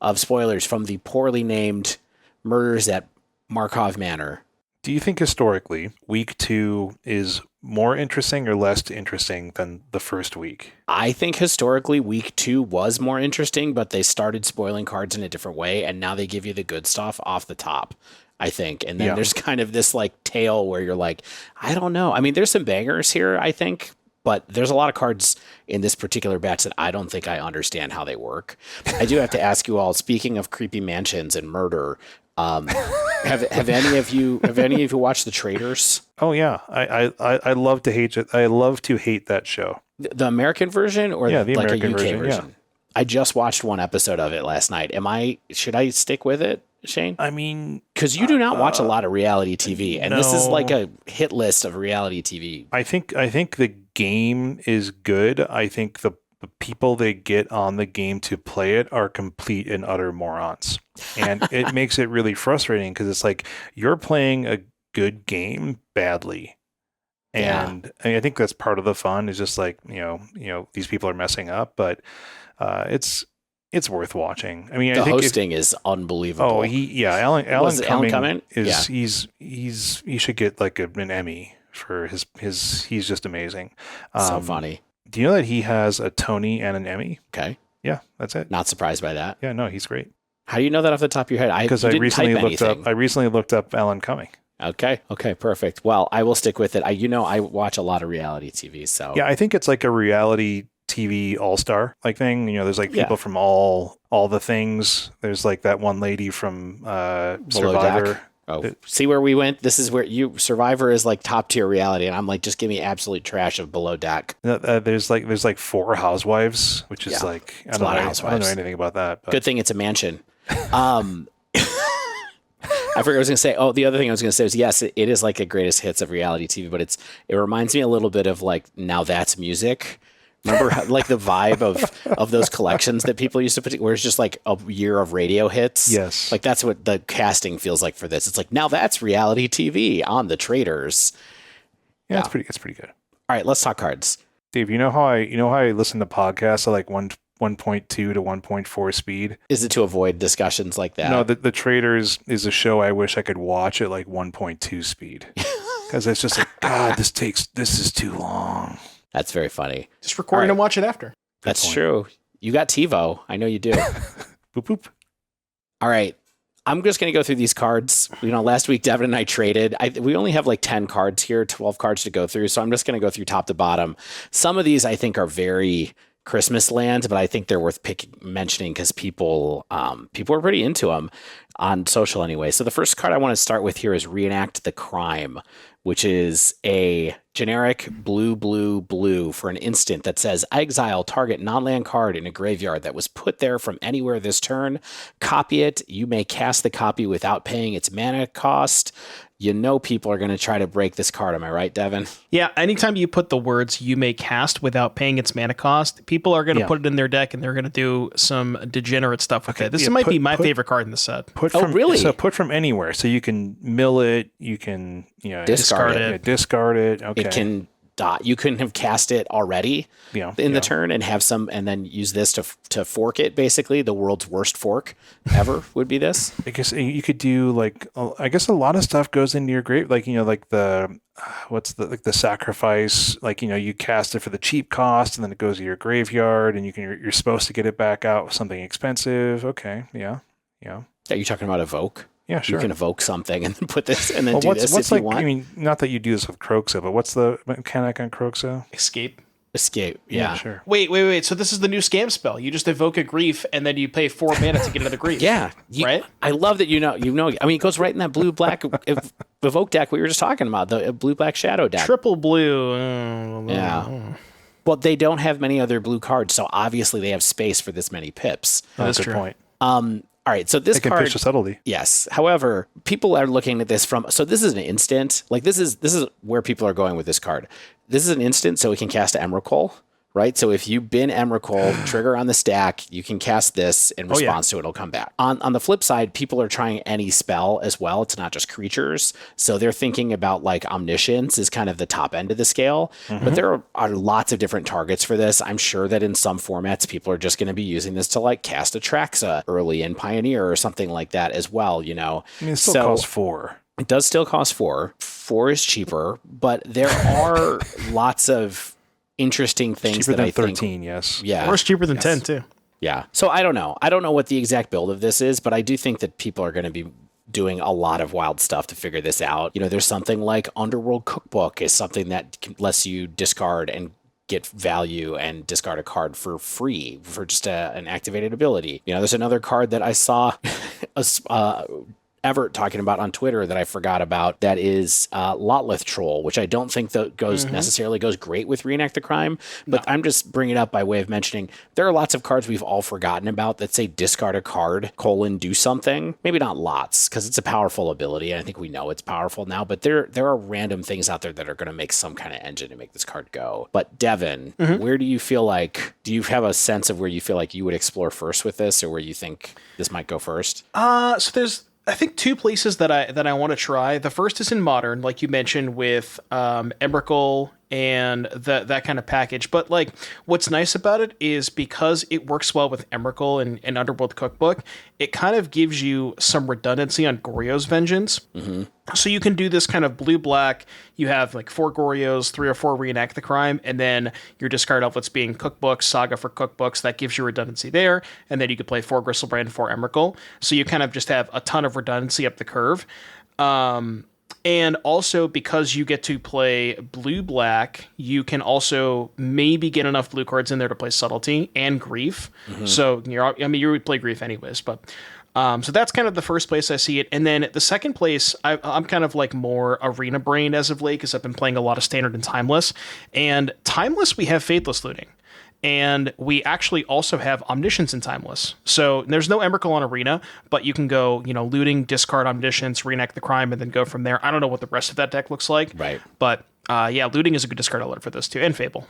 of spoilers from the poorly named Murders at Markov Manor. Do you think historically week 2 is more interesting or less interesting than the first week? I think historically week 2 was more interesting, but they started spoiling cards in a different way, and now they give you the good stuff off the top, I think. And then there's kind of this like tail where you're like, I don't know. I mean, there's some bangers here, I think, but there's a lot of cards in this particular batch that I don't think I understand how they work. I do have to ask you all, speaking of creepy mansions and murder, have any of you watched The Traitors? Oh yeah, I love to hate it. I love to hate that show. The American version, or the like American a UK version? Yeah. I just watched one episode of it last night. Should I stick with it, Shane? I mean, because you do not watch a lot of reality TV, and no. This is like a hit list of reality TV. I think the game is good. I think the people they get on the game to play it are complete and utter morons. And it makes it really frustrating because it's like you're playing a good game badly. And I think that's part of the fun is just like, these people are messing up, but it's worth watching. I mean, the I think hosting is unbelievable. Oh, Alan Cumming Yeah. he should get like an Emmy for his he's just amazing. So funny. Do you know that he has a Tony and an Emmy? Okay. Yeah, that's it. Not surprised by that. Yeah, no, he's great. How do you know that off the top of your head? Because I recently looked up Alan Cumming. Okay, perfect. Well, I will stick with it. I watch a lot of reality TV, so yeah, I think it's like a reality TV all-star like thing. There's like people from all the things. There's like that one lady from Survivor. Deck. Oh, see where we went? This is where Survivor is like top tier reality, and I'm like, just give me absolute trash of Below Deck. There's like 4 housewives, which is like I don't know anything about that. But. Good thing it's a mansion. I forgot what I was going to say. Oh, the other thing I was going to say is, yes, it is like a greatest hits of reality TV, but it reminds me a little bit of like Now That's Music. Remember like the vibe of those collections that people used to put, where it's just like a year of radio hits. Yes. Like that's what the casting feels like for this. It's like, now that's reality TV on the Traders. Yeah, it's pretty good. All right, let's talk cards. Dave, you know how I listen to podcasts at like 1.2 to 1.4 speed? Is it to avoid discussions like that? No, the Traders is a show I wish I could watch at like 1.2 speed. Because it's just like, God, this is too long. That's very funny. Just record it and watch it after. That's true. You got TiVo. I know you do. Boop, boop. All right. I'm just going to go through these cards. Last week, Devin and I traded. We only have like 10 cards here, 12 cards to go through. So I'm just going to go through top to bottom. Some of these I think are very Christmas land, but I think they're worth mentioning because people are pretty into them on social anyway. So the first card I want to start with here is Reenact the Crime, which is a generic blue for an instant that says exile target non-land card in a graveyard that was put there from anywhere this turn. Copy it. You may cast the copy without paying its mana cost. People are going to try to break this card. Am I right, Devin? Yeah, anytime you put the words "you may cast" without paying its mana cost, people are going to put it in their deck and they're going to do some degenerate stuff with it. This might be my favorite card in the set. Really? So put from anywhere. So you can mill it, you can discard it. Discard it. Okay. It can dot. You couldn't have cast it already in the turn and have some, and then use this to fork it. Basically, the world's worst fork ever would be this. I guess you could do like, I guess a lot of stuff goes into your grave, like like the the sacrifice, like you cast it for the cheap cost, and then it goes to your graveyard, and you're supposed to get it back out with something expensive. Okay, yeah. Are you talking about evoke? Yeah, sure. You can evoke something and then put this and then do this if you want. I mean, not that you do this with Croxa, but what's the mechanic on Croxa? Escape. Yeah, sure. Wait. So this is the new scam spell. You just evoke a grief and then you pay 4 mana to get another grief. Yeah. Right? I love that you know. I mean, it goes right in that blue-black evoke deck we were just talking about, the blue-black shadow deck. Triple blue. Yeah. Well, they don't have many other blue cards, so obviously they have space for this many pips. That's a good point. All right, so this card can pitch a subtlety. Yes. However, people are looking at this so this is an instant. Like this is where people are going with this card. This is an instant, so we can cast Emrakul, right? So if you bin Emrakul, trigger on the stack, you can cast this in response to it. It'll come back. On the flip side, people are trying any spell as well. It's not just creatures. So they're thinking about like Omniscience is kind of the top end of the scale. Mm-hmm. But there are lots of different targets for this. I'm sure that in some formats, people are just going to be using this to like cast Atraxa early in Pioneer or something like that as well, I mean, it still costs 4. It does still cost 4. 4 is cheaper, but there are lots of interesting things cheaper that than I 13, think. yes. Yeah. Or it's cheaper than 10 too. Yeah. So I don't know. I don't know what the exact build of this is, but I do think that people are going to be doing a lot of wild stuff to figure this out. There's something like Underworld Cookbook is something that lets you discard and get value and discard a card for free for just an activated ability. There's another card that I saw Everett talking about on Twitter that I forgot about. That is Lotleth Troll, which I don't think that necessarily goes great with Reenact the Crime. But I'm just bringing it up by way of mentioning there are lots of cards we've all forgotten about that say discard a card, do something. Maybe not lots, because it's a powerful ability. I think we know it's powerful now, but there are random things out there that are going to make some kind of engine to make this card go. But Devin, where do you feel like, do you have a sense of where you feel like you would explore first with this, or where you think this might go first? So there's, I think, two places that I want to try. The first is in Modern, like you mentioned, with Emrakul and that kind of package. But like, what's nice about it is because it works well with Emrakul and Underworld Cookbook, it kind of gives you some redundancy on Goryo's Vengeance. So you can do this kind of blue-black. You have like 4 Goryos, 3 or 4 Reenact the Crime, and then your discard outfits being Cookbooks, Saga for Cookbooks. That gives you redundancy there. And then you could play 4 Gristlebrand, 4 Emrakul. So you kind of just have a ton of redundancy up the curve. And also, because you get to play blue-black, you can also maybe get enough blue cards in there to play Subtlety and Grief. So you would play Grief anyways, but so that's kind of the first place I see it. And then the second place, I'm kind of like more arena brained as of late, because I've been playing a lot of Standard and Timeless. And Timeless, we have Faithless Looting. And we actually also have Omniscience in Timeless. So there's no Emrakul on Arena, but you can go, looting, discard Omniscience, Reenact the Crime, and then go from there. I don't know what the rest of that deck looks like. Right. But looting is a good discard outlet for this too, and Fable.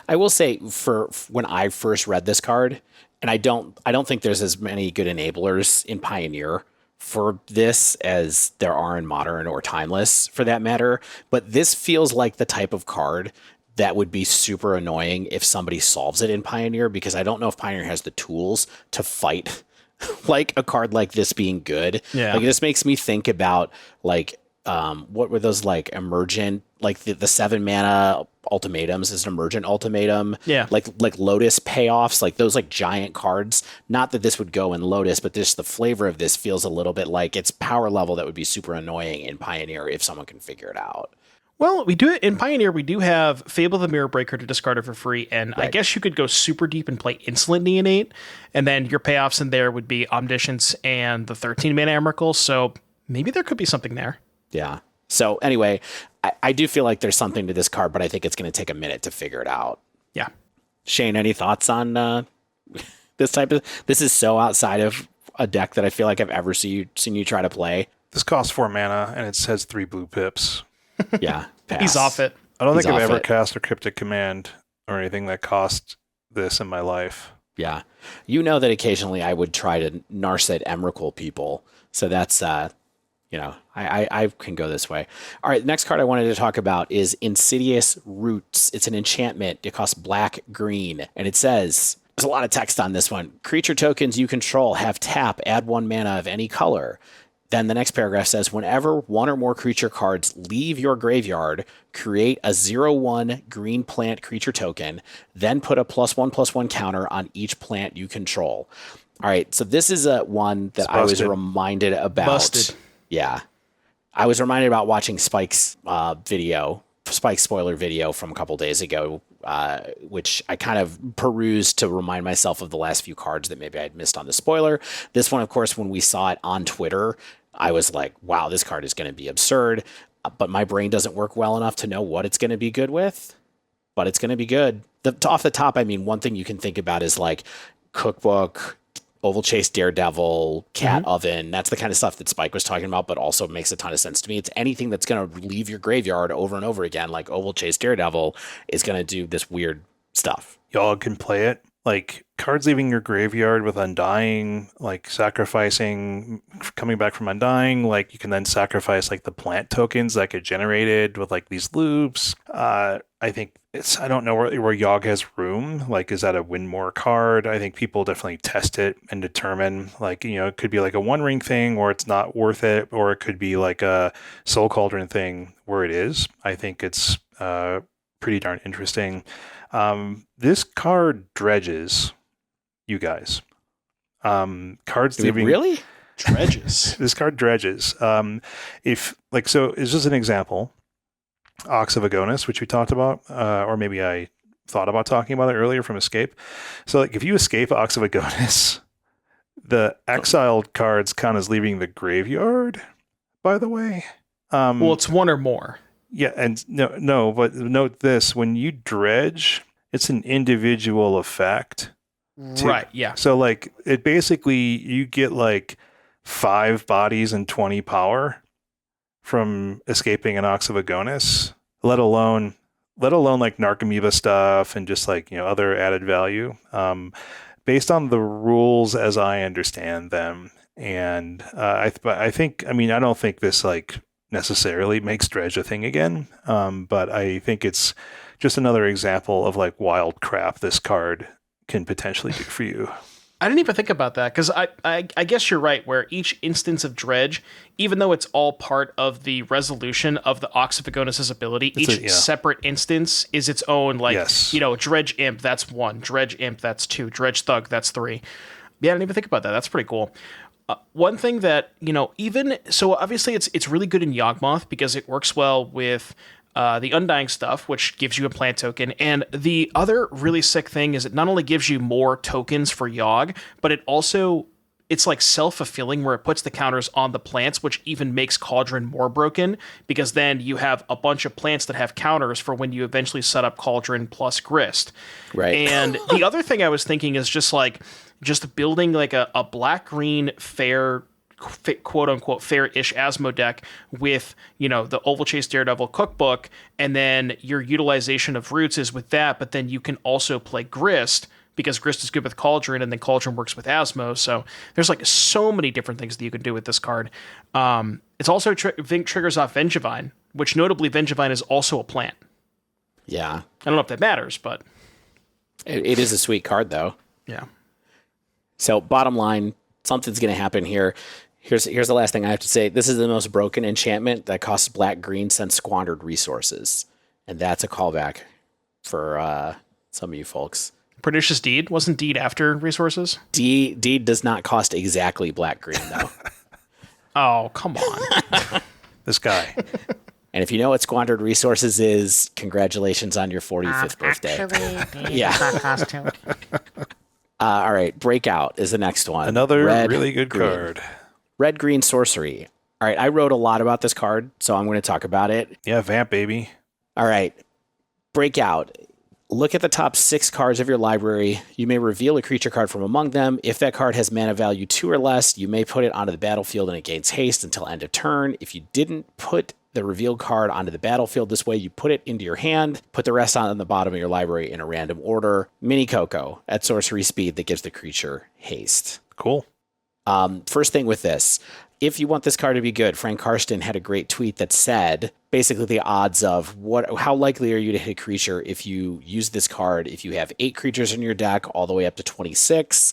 I will say, for when I first read this card, and I don't think there's as many good enablers in Pioneer for this as there are in Modern or Timeless, for that matter. But this feels like the type of card that would be super annoying if somebody solves it in Pioneer, because I don't know if Pioneer has the tools to fight like a card like this being good. Yeah. Like, this makes me think about like, what were those, like emergent, like the 7 mana ultimatums is an emergent ultimatum. Yeah. Like Lotus payoffs, like those like giant cards. Not that this would go in Lotus, but just the flavor of this feels a little bit like it's power level that would be super annoying in Pioneer if someone can figure it out. Well, we do it in Pioneer. We do have Fable the Mirror Breaker to discard it for free, and I guess you could go super deep and play Insolent Neonate, and then your payoffs in there would be Omniscience and the 13 mana Emrakul. So maybe there could be something there. Yeah. So anyway, I do feel like there's something to this card, but I think it's going to take a minute to figure it out. Yeah. Shane, any thoughts on this type of? This is so outside of a deck that I feel like I've ever seen you try to play. This costs 4 mana, and it says 3 blue pips. Yeah, pass. He's off it. I don't think I've ever cast a Cryptic Command or anything that cost this in my life. Yeah. You know that occasionally I would try to Narset Emrakul people. So that's, I can go this way. All right, the next card I wanted to talk about is Insidious Roots. It's an enchantment. It costs black-green. And it says, there's a lot of text on this one. Creature tokens you control have tap, add 1 mana of any color. Then the next paragraph says, whenever 1 or more creature cards leave your graveyard, create a 0/1 green plant creature token, then put a +1/+1 counter on each plant you control. All right, so this is one that I was reminded about. Busted. Yeah. I was reminded about watching Spike's Spike's spoiler video from a couple days ago, which I kind of perused to remind myself of the last few cards that maybe I'd missed on the spoiler. This one, of course, when we saw it on Twitter, I was like, wow, this card is going to be absurd. But my brain doesn't work well enough to know what it's going to be good with. But it's going to be good. Off the top, I mean, one thing you can think about is like Cookbook, Oval Chase Daredevil, Cat Oven. That's the kind of stuff that Spike was talking about, but also makes a ton of sense to me. It's anything that's going to leave your graveyard over and over again, like Oval Chase Daredevil is going to do this weird stuff. Y'all can play it. Like cards leaving your graveyard with Undying, like sacrificing, coming back from Undying, like you can then sacrifice like the plant tokens that get generated with like these loops. I think I don't know where Yogg has room. Like, is that a win more card? I think people definitely test it and determine, like, it could be like a 1 ring thing where it's not worth it, or it could be like a Soul Cauldron thing where it is. I think it's pretty darn interesting. This card dredges, you guys. Cards leaving really dredges. This card dredges. If like so, it's just an example. Ox of Agonis, which we talked about, or maybe I thought about talking about it earlier from Escape. So, like, if you escape Ox of Agonis, The exiled cards count as leaving the graveyard, by the way. Well, it's one or more. Yeah, and no, but note this. When you dredge, it's an individual effect. Right, yeah. So, like, it basically, you get, like, 5 bodies and 20 power from escaping an Ox of Agonis, let alone like Narcomoeba stuff and just, like, other added value. Based on the rules as I understand them. And I don't think this, like, necessarily makes dredge a thing again. But I think it's just another example of, like, wild crap this card can potentially do for you. I didn't even think about that, because I guess you're right, where each instance of dredge, even though it's all part of the resolution of the Ox of Agonis' ability, each separate instance is its own, like, dredge imp, that's 1, dredge imp, that's 2, dredge thug, that's 3. Yeah, I didn't even think about that. That's pretty cool. One thing that, so obviously it's really good in Yawgmoth because it works well with the Undying stuff, which gives you a plant token. And the other really sick thing is it not only gives you more tokens for Yawg, but it's like self-fulfilling where it puts the counters on the plants, which even makes Cauldron more broken, because then you have a bunch of plants that have counters for when you eventually set up Cauldron plus Grist. Right. And the other thing I was thinking is just building like a black-green fair, quote-unquote fair-ish Asmo deck with, the Oval Chase Daredevil cookbook, and then your utilization of roots is with that, but then you can also play Grist, because Grist is good with Cauldron, and then Cauldron works with Asmo, so there's, like, so many different things that you can do with this card. It's also triggers off Vengevine, which notably Vengevine is also a plant. Yeah. I don't know if that matters, but... It is a sweet card, though. Yeah. So, bottom line, something's going to happen here. Here's the last thing I have to say. This is the most broken enchantment that costs black-green since Squandered Resources. And that's a callback for some of you folks. Pernicious Deed? Wasn't Deed after Resources? Deed does not cost exactly black-green, though. Oh, come on. This guy. And if you know what Squandered Resources is, congratulations on your 45th birthday. Actually, Yeah. that costume. All right, Breakout is the next one. Another really good card. Red-green sorcery. All right, I wrote a lot about this card, so I'm going to talk about it. Yeah, Vamp, baby. All right, Breakout. Look at the top 6 cards of your library. You may reveal a creature card from among them. If that card has mana value 2 or less, you may put it onto the battlefield and it gains haste until end of turn. If you didn't put the revealed card onto the battlefield this way, you put it into your hand, put the rest on the bottom of your library in a random order. Mini Coco at sorcery speed that gives the creature haste. Cool. First thing with this, if you want this card to be good, Frank Karsten had a great tweet that said basically the odds of how likely are you to hit a creature if you use this card. If you have 8 creatures in your deck all the way up to 26,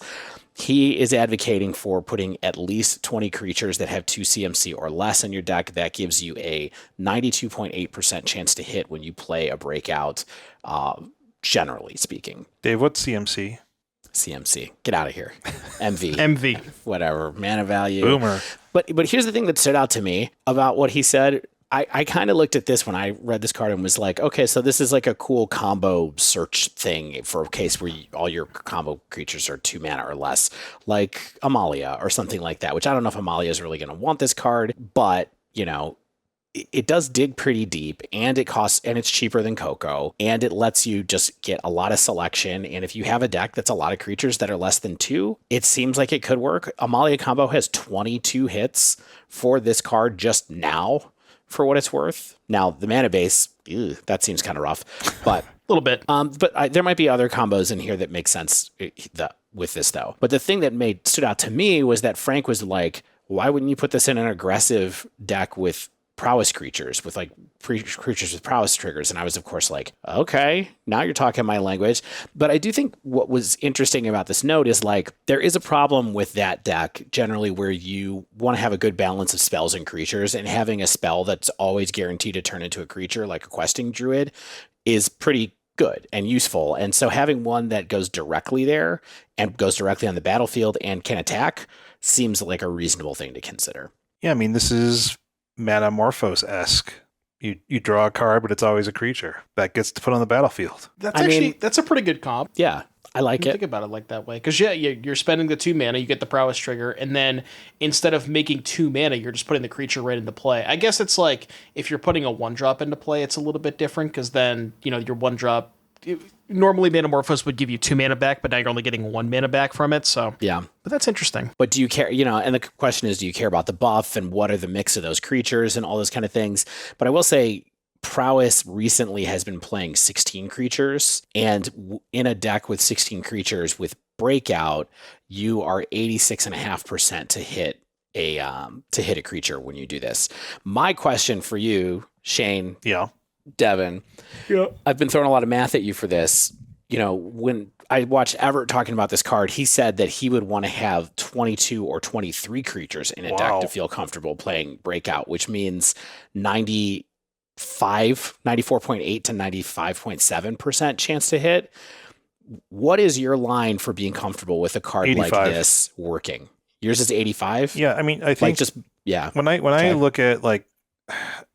he is advocating for putting at least 20 creatures that have 2 CMC or less in your deck. That gives you a 92.8% chance to hit when you play a Breakout, generally speaking. Dave, what's CMC? CMC. Get out of here. MV. MV. Whatever. Mana value. Boomer. But here's the thing that stood out to me about what he said. I kind of looked at this when I read this card and was like, okay, so this is like a cool combo search thing for a case where all your combo creatures are 2 mana or less, like Amalia or something like that, which I don't know if Amalia is really going to want this card, but, it does dig pretty deep, and it's cheaper than Coco, and it lets you just get a lot of selection. And if you have a deck that's a lot of creatures that are less than 2, it seems like it could work. Amalia combo has 22 hits for this card just now, for what it's worth. Now, the mana base, that seems kind of rough, but A little bit. But there might be other combos in here that make sense with this, though. But the thing that stood out to me was that Frank was like, why wouldn't you put this in an aggressive deck with prowess creatures, with like creatures with prowess triggers? And I was, of course, like, okay, now you're talking my language. But I do think what was interesting about this note is, like, there is a problem with that deck generally where you want to have a good balance of spells and creatures, and having a spell that's always guaranteed to turn into a creature like a questing druid is pretty good and useful. And so having one that goes directly there and goes directly on the battlefield and can attack seems like a reasonable thing to consider. Yeah, I mean, this is Metamorphose-esque. You draw a card, but it's always a creature that gets to put on the battlefield. That's a pretty good comp. Yeah. I like Think it. about it like that way, because you're spending the 2 mana, you get the prowess trigger, and then instead of making 2 mana, you're just putting the creature right into play. I guess it's like if you're putting a 1-drop into play, it's a little bit different, because then your 1-drop. Normally, Manamorphose would give you 2 mana back, but now you're only getting 1 mana back from it. So Yeah. but that's interesting. But do you care, and the question is, do you care about the buff and what are the mix of those creatures and all those kind of things? But I will say, Prowess recently has been playing 16 creatures, and in a deck with 16 creatures with Breakout, you are 86.5% to hit a creature when you do this. My question for you, Shane, Yeah. Devin, I've been throwing a lot of math at you for this. When I watched Everett talking about this card, he said that he would want to have 22 or 23 creatures in a deck to feel comfortable playing Breakout, which means 94.8 to 95.7% chance to hit. What is your line for being comfortable with a card 85. like this working? Yours is 85? Yeah, I mean, I think when I look at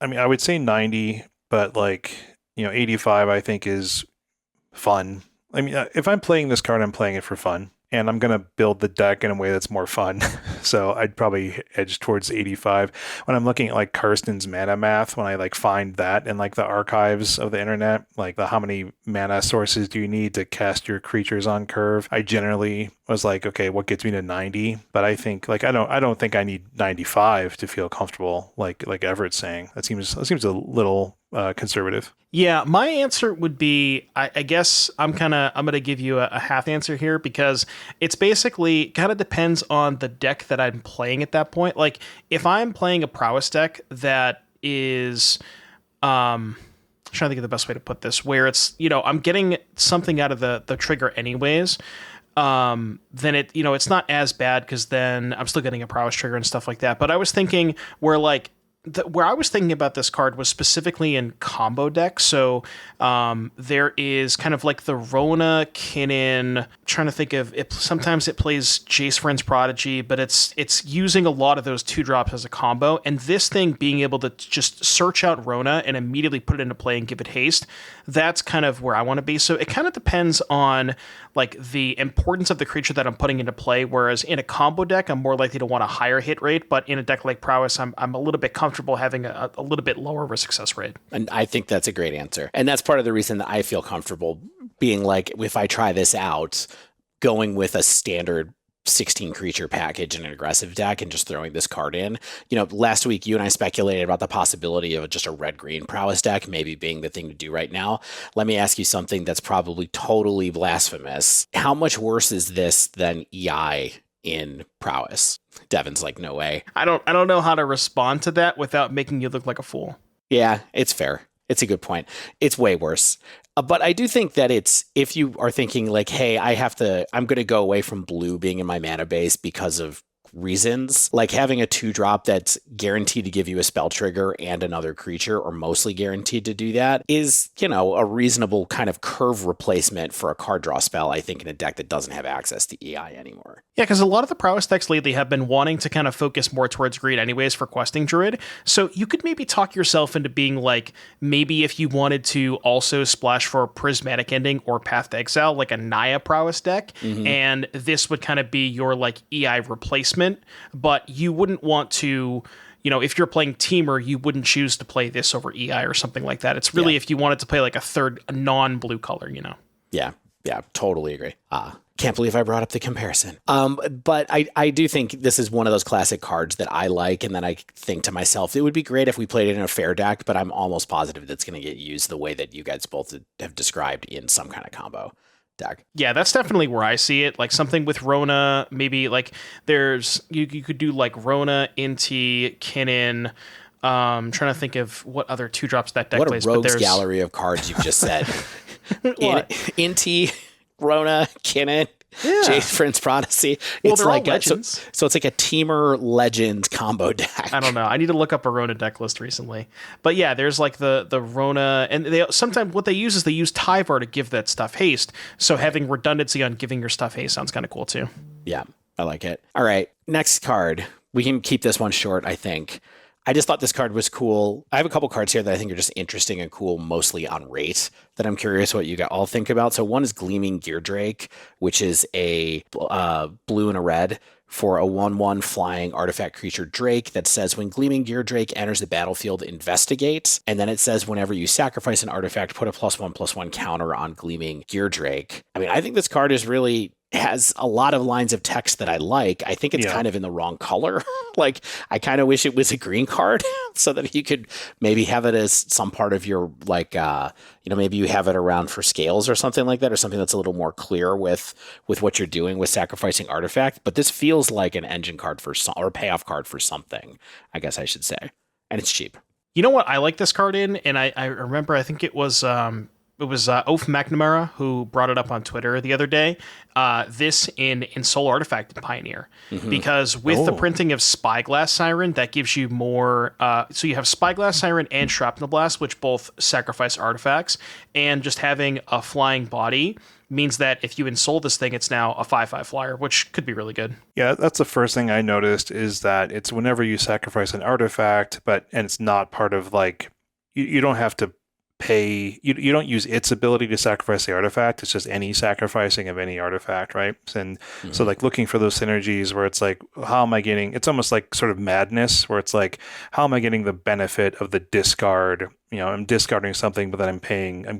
I would say 90, but 85 I think is fun. I mean, if I'm playing this card, I'm playing it for fun, and I'm going to build the deck in a way that's more fun. So I'd probably edge towards 85. When I'm looking at Karsten's mana math, when I find that in the archives of the internet, how many mana sources do you need to cast your creatures on curve? I generally was okay, what gets me to 90? But I think I don't think I need 95 to feel comfortable. Like Everett's saying, that seems a little conservative. Yeah, my answer would be, I guess I'm going to give you a half answer here, because it's basically kind of depends on the deck that I'm playing at that point. If I'm playing a prowess deck that is, I'm trying to think of the best way to put this, where it's, I'm getting something out of the trigger anyways, then it's not as bad, because then I'm still getting a prowess trigger and stuff like that. But I was thinking where where I was thinking about this card was specifically in combo decks. So there is kind of the Rona, Kinnan. Trying to think of it. Sometimes it plays Jace Friend's Prodigy, but it's using a lot of those 2-drops as a combo. And this thing being able to just search out Rona and immediately put it into play and give it haste, that's kind of where I want to be. So it kind of depends on the importance of the creature that I'm putting into play. Whereas in a combo deck, I'm more likely to want a higher hit rate, but in a deck like Prowess, I'm a little bit comfortable having a little bit lower of a success rate. And I think that's a great answer. And that's part of the reason that I feel comfortable being if I try this out, going with a standard 16 creature package in an aggressive deck and just throwing this card in. Last week you and I speculated about the possibility of just a red-green prowess deck maybe being the thing to do right now. Let me ask you something that's probably totally blasphemous. How much worse is this than EI in prowess? Devin's no way. I don't know how to respond to that without making you look like a fool. Yeah, it's fair. It's a good point. It's way worse. But I do think that if you are thinking hey, I'm going to go away from blue being in my mana base because of reasons, having a 2-drop that's guaranteed to give you a spell trigger and another creature, or mostly guaranteed to do that, is, a reasonable kind of curve replacement for a card draw spell, I think, in a deck that doesn't have access to EI anymore. Yeah, because a lot of the prowess decks lately have been wanting to kind of focus more towards green anyways for questing druid. So you could maybe talk yourself into being maybe if you wanted to also splash for a prismatic ending or path to exile, a Naya prowess deck, and this would kind of be your EI replacement. But you wouldn't want to, if you're playing Teamer, you wouldn't choose to play this over EI or something like that. It's really if you wanted to play a third non-blue color, Yeah, totally agree. Can't believe I brought up the comparison. But I do think this is one of those classic cards that I like, and then I think to myself, it would be great if we played it in a fair deck, but I'm almost positive that's going to get used the way that you guys both have described in some kind of combo deck. Yeah, that's definitely where I see it. Something with Rona, maybe there's you could do Rona, Inti, Kinnan. Trying to think of what other 2-drops that deck plays. What a rogues gallery of cards you've just said. Inti, Rona, Kinnan, Jace Friend's Prodigy. Well, they're all legends. So it's a Teamer Legends combo deck. I don't know. I need to look up a Rona deck list recently. But yeah, there's the Rona, and they sometimes what they use is they use Tyvar to give that stuff haste. So having redundancy on giving your stuff haste sounds kind of cool too. Yeah, I like it. All right, next card. We can keep this one short, I think. I just thought this card was cool. I have a couple cards here that I think are just interesting and cool, mostly on rate, that I'm curious what you all think about. So one is Gleaming Geardrake, which is a blue and a red for a 1/1 flying artifact creature Drake that says when Gleaming Geardrake enters the battlefield, investigate. And then it says whenever you sacrifice an artifact, put a +1/+1 counter on Gleaming Geardrake. I mean, I think this card is really has a lot of lines of text that I like. I think it's kind of in the wrong color. Like, I kind of wish it was a green card so that you could maybe have it as some part of your, like, maybe you have it around for scales or something like that, or something that's a little more clear with what you're doing with sacrificing artifact. But this feels like an engine card for or a payoff card for something, I guess I should say. And it's cheap. You know what I like this card in? And I remember, I think it was Oaf McNamara who brought it up on Twitter the other day. This in Soul Artifact Pioneer, because with the printing of Spyglass Siren, that gives you more. So you have Spyglass Siren and Shrapnel Blast, which both sacrifice artifacts, and just having a flying body means that if you ensoul this thing, it's now a 5/5 flyer, which could be really good. Yeah, that's the first thing I noticed, is that it's whenever you sacrifice an artifact, and it's not part of, like, you don't have to pay, you don't use its ability to sacrifice the artifact. It's just any sacrificing of any artifact, right? And so, like, looking for those synergies where it's like, how am I getting, it's almost like sort of madness, where it's like, how am I getting the benefit of the discard? I'm discarding something, but then I'm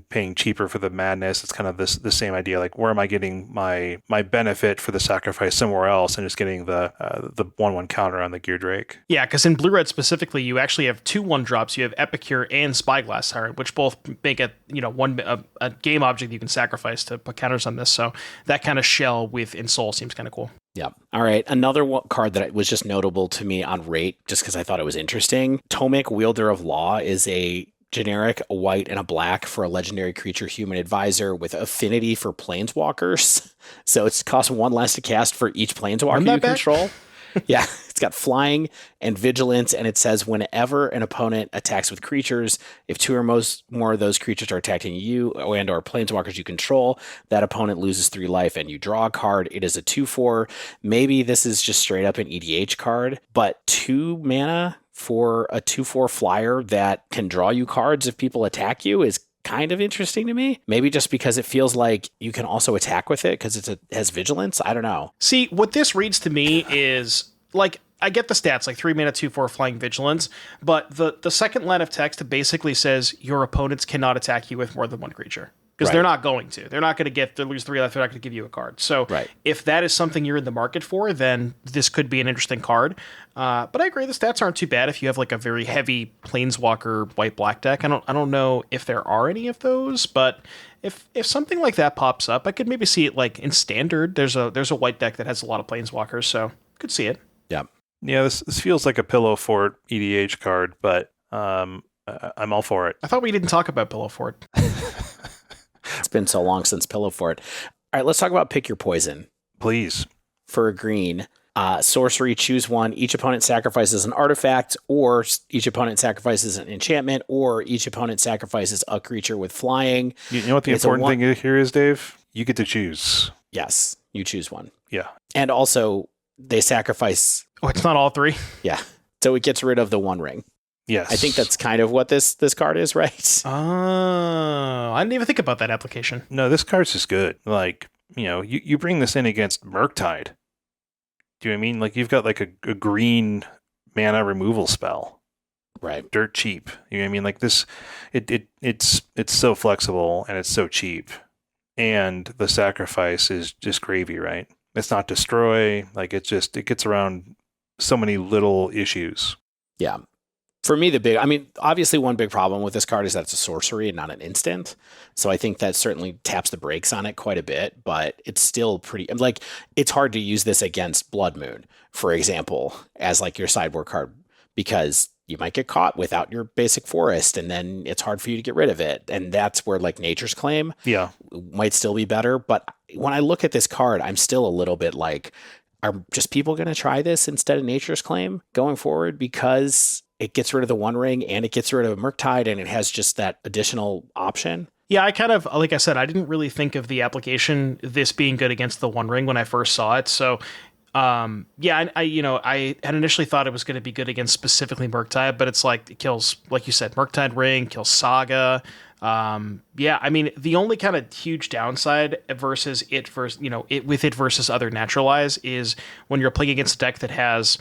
paying cheaper for the madness. It's kind of the same idea. Like, where am I getting my benefit for the sacrifice somewhere else, and just getting the 1/1 counter on the Geardrake? Yeah, because in blue-red specifically, you actually have 2 1-drops. You have Epicure and Spyglass Siren, which both make a game object you can sacrifice to put counters on this. So that kind of shell with Ensoul seems kind of cool. Yeah. All right. Another card that was just notable to me on rate, just because I thought it was interesting. Tomik, Wielder of Law, is a generic, a white and a black for a legendary creature human advisor with affinity for planeswalkers. So it's cost 1 less to cast for each planeswalker you control. Yeah, it's got flying and vigilance, and it says whenever an opponent attacks with creatures, if 2 or more of those creatures are attacking you and or planeswalkers you control, that opponent loses 3 life and you draw a card. It is a 2/4. Maybe this is just straight up an EDH card, but 2 mana for a 2/4 flyer that can draw you cards if people attack you is kind of interesting to me. Maybe just because it feels like you can also attack with it because it has vigilance. I don't know. See, what this reads to me is, like, I get the stats, like 3 mana, 2/4 flying vigilance, but the second line of text basically says your opponents cannot attack you with more than 1 creature. Because they're not going to. They're not going to lose 3 life. They're not going to give you a card. So if that is something you're in the market for, then this could be an interesting card. But I agree, the stats aren't too bad if you have, like, a very heavy Planeswalker white-black deck. I don't know if there are any of those, but if something like that pops up, I could maybe see it, like, in Standard. There's a white deck that has a lot of Planeswalkers, so could see it. Yeah. Yeah, this feels like a Pillow Fort EDH card, but I'm all for it. I thought we didn't talk about Pillow Fort. It's been so long since Pillow Fort. All right, let's talk about Pick Your Poison. Please. For a green, sorcery, choose 1. Each opponent sacrifices an artifact, or each opponent sacrifices an enchantment, or each opponent sacrifices a creature with flying. You know what the important thing here is, Dave? You get to choose. Yes, you choose 1. Yeah. And also, they sacrifice... Oh, it's not all 3? Yeah. So it gets rid of the 1 ring. Yes. I think that's kind of what this card is, right? Oh, I didn't even think about that application. No, this card's just good. Like, you bring this in against Murktide. Do you know what I mean? Like, you've got, like, a green mana removal spell. Right. Dirt cheap. You know what I mean? Like, this, it's so flexible and it's so cheap. And the sacrifice is just gravy, right? It's not destroy. Like, it gets around so many little issues. Yeah. For me, obviously one big problem with this card is that it's a sorcery and not an instant. So I think that certainly taps the brakes on it quite a bit, but it's still pretty, like, it's hard to use this against Blood Moon, for example, as, like, your sideboard card, because you might get caught without your basic forest, and then it's hard for you to get rid of it. And that's where, like, Nature's Claim might still be better. But when I look at this card, I'm still a little bit like, are just people going to try this instead of Nature's Claim going forward? Because it gets rid of the 1 ring and it gets rid of Murktide, and it has just that additional option. Yeah, I kind of, like I said, I didn't really think of the application, this being good against the 1 ring when I first saw it. So Yeah, I had initially thought it was going to be good against specifically Murktide, but it's like it kills, like you said, Murktide Ring, kills Saga. Yeah, I mean, the only kind of huge downside versus it versus other naturalize is when you're playing against a deck that has,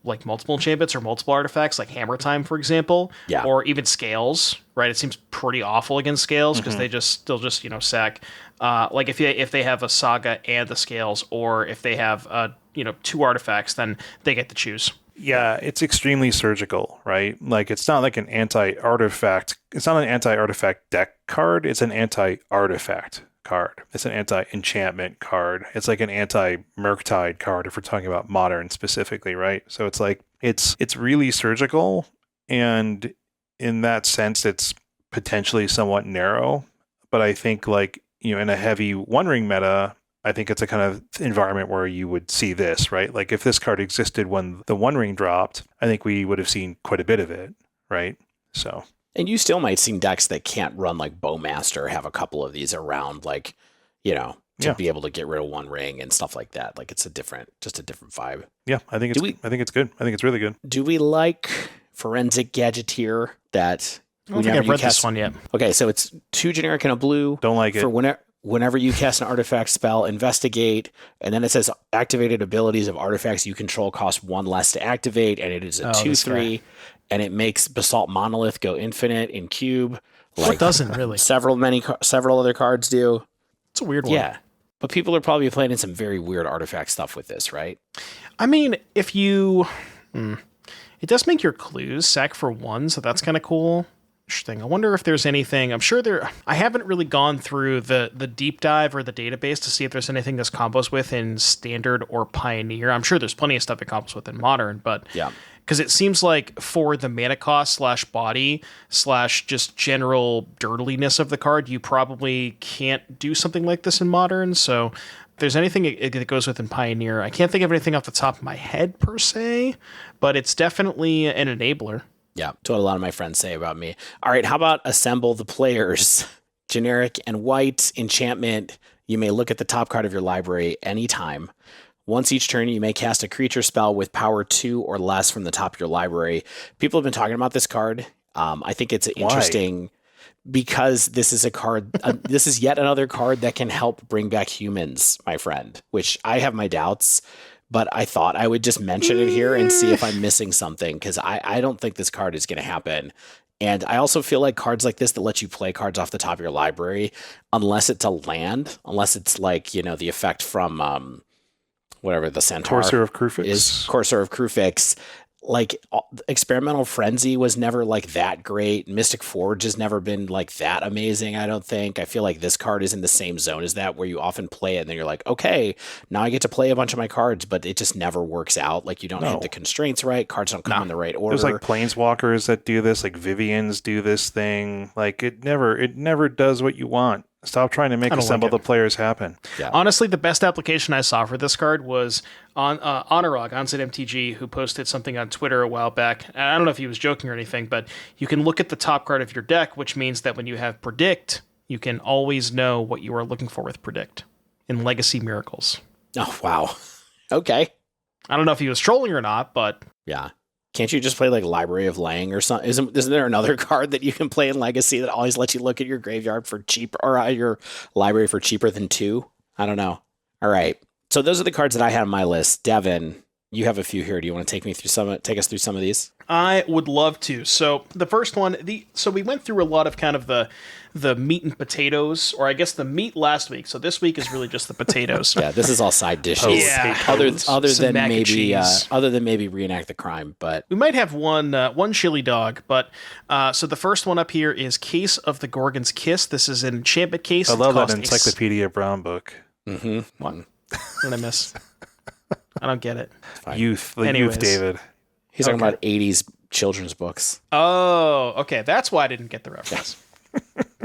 like multiple enchantments or multiple artifacts, like Hammer Time, for example, or even Scales, right? It seems pretty awful against Scales because they'll just sack. Like if they have a Saga and the Scales, or if they have 2 artifacts, then they get to choose. Yeah, it's extremely surgical, right? Like it's not like an anti-artifact. It's not an anti-artifact deck card. It's an anti-artifact card. It's an anti-enchantment card. It's like an anti-Murktide card if we're talking about modern specifically, right? So it's like it's really surgical, and in that sense, it's potentially somewhat narrow. But I think like in a heavy One Ring meta, I think it's a kind of environment where you would see this, right? Like if this card existed when the One Ring dropped, I think we would have seen quite a bit of it, right? So. And you still might see decks that can't run like Bowmaster have a couple of these around, like, to be able to get rid of One Ring and stuff like that. Like it's just a different vibe. Yeah, I think it's good. I think it's really good. Do we like Forensic Gadgeteer that? I don't think I've read this one yet. Okay, so it's 2 generic and a blue. Don't like it. For whenever you cast an artifact spell, investigate, and then it says activated abilities of artifacts you control cost 1 less to activate, and it is a 2/3, and it makes Basalt Monolith go infinite in cube. Like, what doesn't really? Several other cards do. It's a weird one. Yeah, but people are probably playing in some very weird artifact stuff with this, right? I mean, if you, it does make your clues sack for 1, so that's kind of cool. Interesting. I wonder if there's anything. I'm sure I haven't really gone through the deep dive or the database to see if there's anything this combos with in Standard or Pioneer. I'm sure there's plenty of stuff it combos with in Modern, but because it seems like for the mana cost / body / just general dirtiness of the card, you probably can't do something like this in Modern. So if there's anything that goes with in Pioneer, I can't think of anything off the top of my head per se, but it's definitely an enabler. Yeah, that's what a lot of my friends say about me. All right, how about Assemble the Players? Generic and white enchantment. You may look at the top card of your library anytime. Once each turn, you may cast a creature spell with power 2 or less from the top of your library. People have been talking about this card. I think it's interesting because this is a card. This is yet another card that can help bring back humans, my friend, which I have my doubts. But I thought I would just mention it here and see if I'm missing something, because I don't think this card is going to happen. And I also feel like cards like this that let you play cards off the top of your library, unless it's a land, unless it's like, the effect from whatever the Centaur Courser of Krufix is, Courser of Krufix. Like Experimental Frenzy was never like that great. Mystic Forge has never been like that amazing, I don't think. I feel like this card is in the same zone as that, where you often play it and then you're like, okay, now I get to play a bunch of my cards, but it just never works out. Like you don't hit the constraints right. Cards don't come in the right order. There's like Planeswalkers that do this, like Vivians do this thing. Like it never does what you want. Stop trying to make Assemble the Players happen. Yeah. Honestly, the best application I saw for this card was on Honorog, OnZMTG, who posted something on Twitter a while back. And I don't know if he was joking or anything, but you can look at the top card of your deck, which means that when you have Predict, you can always know what you are looking for with Predict in Legacy Miracles. Oh, wow. Okay. I don't know if he was trolling or not, but... Yeah. Can't you just play like Library of Lang or something? Isn't there another card that you can play in Legacy that always lets you look at your graveyard for cheap, or your library for cheaper than 2? I don't know. All right. So those are the cards that I had on my list. Devin, you have a few here. Do you want to take us through some of these? I would love to. So the first one, so we went through a lot of kind of the meat and potatoes, or I guess the meat last week. So this week is really just the potatoes. Yeah, this is all side dishes. Other than maybe Reenact the Crime, but we might have one chili dog. But so the first one up here is Case of the Gorgon's Kiss. This is an enchantment case. I love that Encyclopedia Brown book. Mm-hmm. What did I miss? I don't get it. Youth, Anyways. Youth, David. He's talking about 80s children's books. Oh, okay. That's why I didn't get the reference.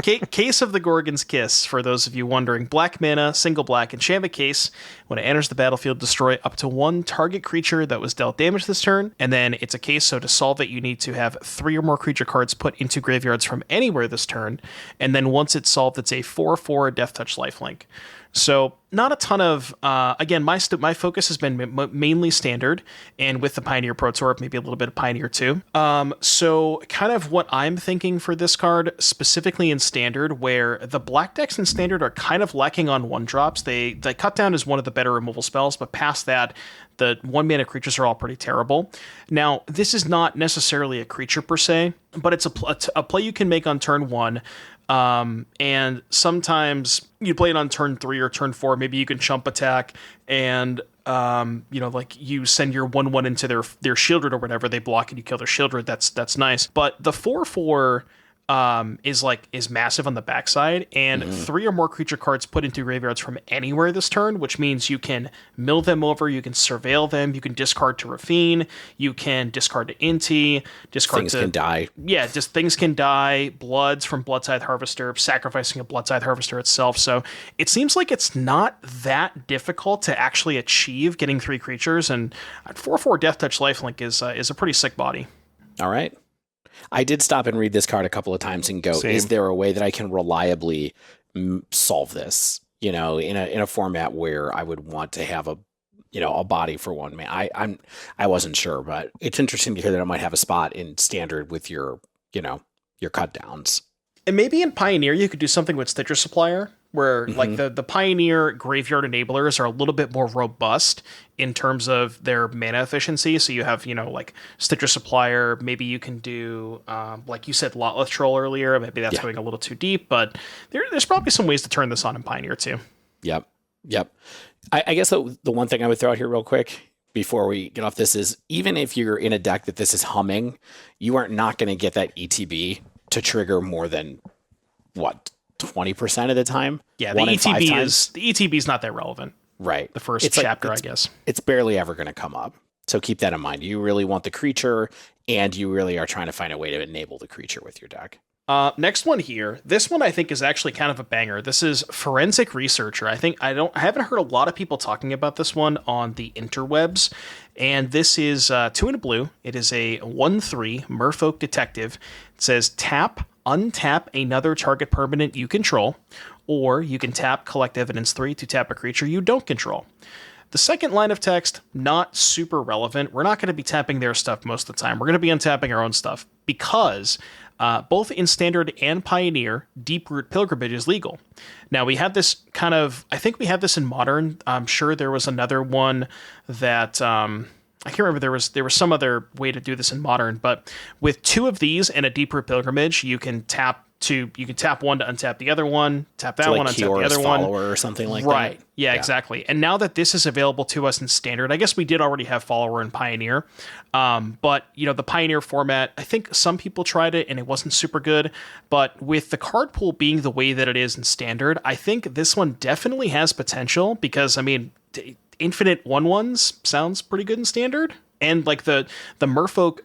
Case of the Gorgon's Kiss, for those of you wondering. Black mana, single black, enchantment case. When it enters the battlefield, destroy up to 1 target creature that was dealt damage this turn. And then it's a case, so to solve it, you need to have 3 or more creature cards put into graveyards from anywhere this turn. And then once it's solved, it's a 4/4 Death Touch lifelink. So not a ton of, again, my focus has been mainly standard, and with the Pioneer Pro Tour, maybe a little bit of Pioneer too. So kind of what I'm thinking for this card, specifically in standard, where the black decks in standard are kind of lacking on 1-drops. They cut down is one of the better removal spells, but past that, the 1-mana creatures are all pretty terrible. Now, this is not necessarily a creature per se, but it's a play you can make on turn 1. And sometimes you play it on turn 3 or turn 4. Maybe you can chump attack and, like you send your 1/1 into their Shieldred or whatever. They block and you kill their Shieldred. That's nice. But the 4/4 is massive on the backside, and 3 or more creature cards put into graveyards from anywhere this turn, which means you can mill them over, you can surveil them, you can discard to Rafine, you can discard to Inti, discard things can die. Yeah, just things can die, bloods from Bloodscythe Harvester, sacrificing a Bloodscythe Harvester itself. So it seems like it's not that difficult to actually achieve getting 3 creatures, and 4/4 Death Touch Lifelink is a pretty sick body. All right. I did stop and read this card a couple of times and go, Same. Is there a way that I can reliably solve this, in a format where I would want to have a body for 1 man? I wasn't sure, but it's interesting to hear that I might have a spot in standard with your cut downs. And maybe in Pioneer, you could do something with Stitcher Supplier, where like the Pioneer graveyard enablers are a little bit more robust in terms of their mana efficiency. So you have, like Stitcher Supplier. Maybe you can do, like you said, Lotleth Troll earlier. Maybe that's going a little too deep, but there's probably some ways to turn this on in Pioneer too. Yep. I guess the one thing I would throw out here real quick before we get off this is, even if you're in a deck that this is humming, you are not going to get that ETB to trigger more than 20% of the time. Yeah, the ETB is not that relevant. Right. The first chapter, I guess. It's barely ever going to come up. So keep that in mind. You really want the creature, and you really are trying to find a way to enable the creature with your deck. Next one here. This one I think is actually kind of a banger. This is Forensic Researcher. I haven't heard a lot of people talking about this one on the interwebs. And this is 2 and a blue. It is a 1/3 Merfolk Detective. It says untap another target permanent you control, or you can tap Collect Evidence 3 to tap a creature you don't control. The second line of text, not super relevant. We're not going to be tapping their stuff most of the time. We're going to be untapping our own stuff because both in Standard and Pioneer, Deeproot Pilgrimage is legal. Now, we had this I think we had this in Modern. I'm sure there was another one that, I can't remember, there was some other way to do this in Modern, but with 2 of these and a Deeproot Pilgrimage, you can tap one to untap the other one, tap that one, untap the other one. Or something like that. Right. Yeah, exactly. And now that this is available to us in Standard, I guess we did already have Follower in Pioneer. But, the Pioneer format, I think some people tried it and it wasn't super good. But with the card pool being the way that it is in Standard, I think this one definitely has potential because, infinite 1/1s sounds pretty good in Standard. And like the Merfolk,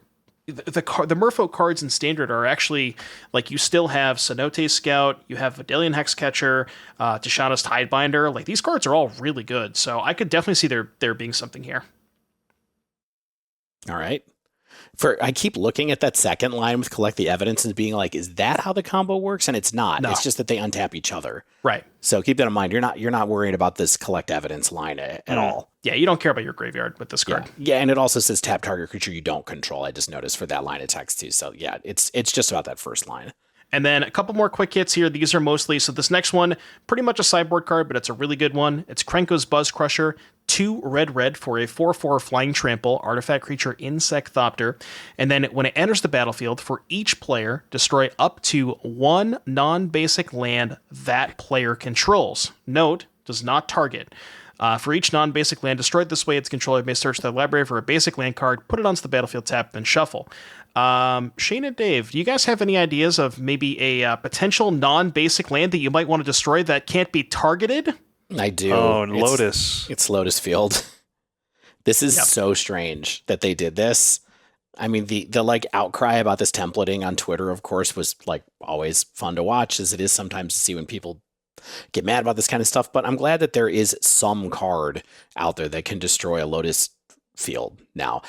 the Merfolk cards in Standard are actually, like, you still have Cenote's Scout, you have Vidalian Hexcatcher, Tishana's Tidebinder. Like, these cards are all really good, so I could definitely see there being something here. All right. I keep looking at that second line with Collect the Evidence and being like, is that how the combo works? And it's not. No. It's just that they untap each other. Right. So keep that in mind. You're not worried about this Collect Evidence line at all. Yeah, you don't care about your graveyard with this card. Yeah, and it also says tap target creature you don't control. I just noticed for that line of text too. So yeah, it's just about that first line. And then a couple more quick hits here. These are mostly, so this next one, pretty much a sideboard card, but it's a really good one. It's Krenko's Buzz Crusher, 2 red for a 4/4 Flying Trample, artifact creature Insecthopter. And then when it enters the battlefield, for each player, destroy up to 1 non-basic land that player controls. Note, does not target. For each non-basic land destroyed this way, its controller may search the library for a basic land card, put it onto the battlefield, tap, then shuffle. Shane and Dave, do you guys have any ideas of maybe a potential non-basic land that you might want to destroy that can't be targeted? I do. Oh, and Lotus. It's Lotus Field. This is so strange that they did this. I mean, the like outcry about this templating on Twitter, of course, was like always fun to watch, as it is sometimes to see when people get mad about this kind of stuff. But I'm glad that there is some card out there that can destroy a Lotus Field now.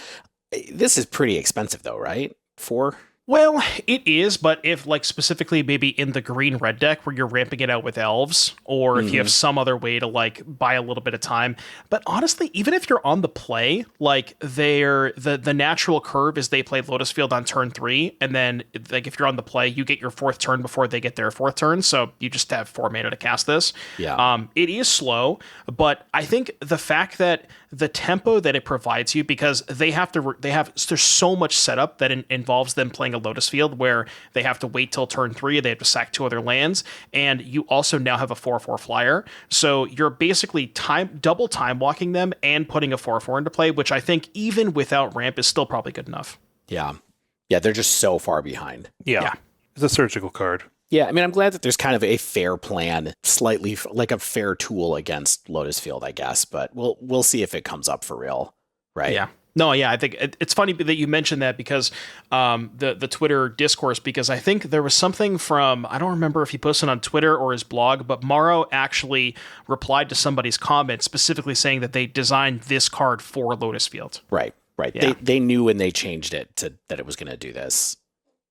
This is pretty expensive, though, right? 4? Well, it is, but if like specifically maybe in the green-red deck where you're ramping it out with elves, or if you have some other way to like buy a little bit of time. But honestly, even if you're on the play, like the natural curve is they play Lotus Field on turn 3, and then like if you're on the play, you get your 4th turn before they get their 4th turn, so you just have 4 mana to cast this. Yeah. It is slow, but I think the fact that the tempo that it provides you, because there's so much setup that involves them playing a Lotus Field where they have to wait till turn 3, they have to sack 2 other lands, and you also now have a 4/4 flyer. So you're basically double time walking them and putting a 4/4 into play, which I think even without ramp is still probably good enough. Yeah. Yeah, they're just so far behind. Yeah. It's a surgical card. Yeah, I mean, I'm glad that there's kind of a fair plan, slightly like a fair tool against Lotus Field, I guess, but we'll see if it comes up for real, right? Yeah. No, yeah, I think it's funny that you mentioned that because the Twitter discourse, because I think there was something from, I don't remember if he posted on Twitter or his blog, but Morrow actually replied to somebody's comment specifically saying that they designed this card for Lotus Field. Right. Yeah. They knew when they changed it that it was going to do this,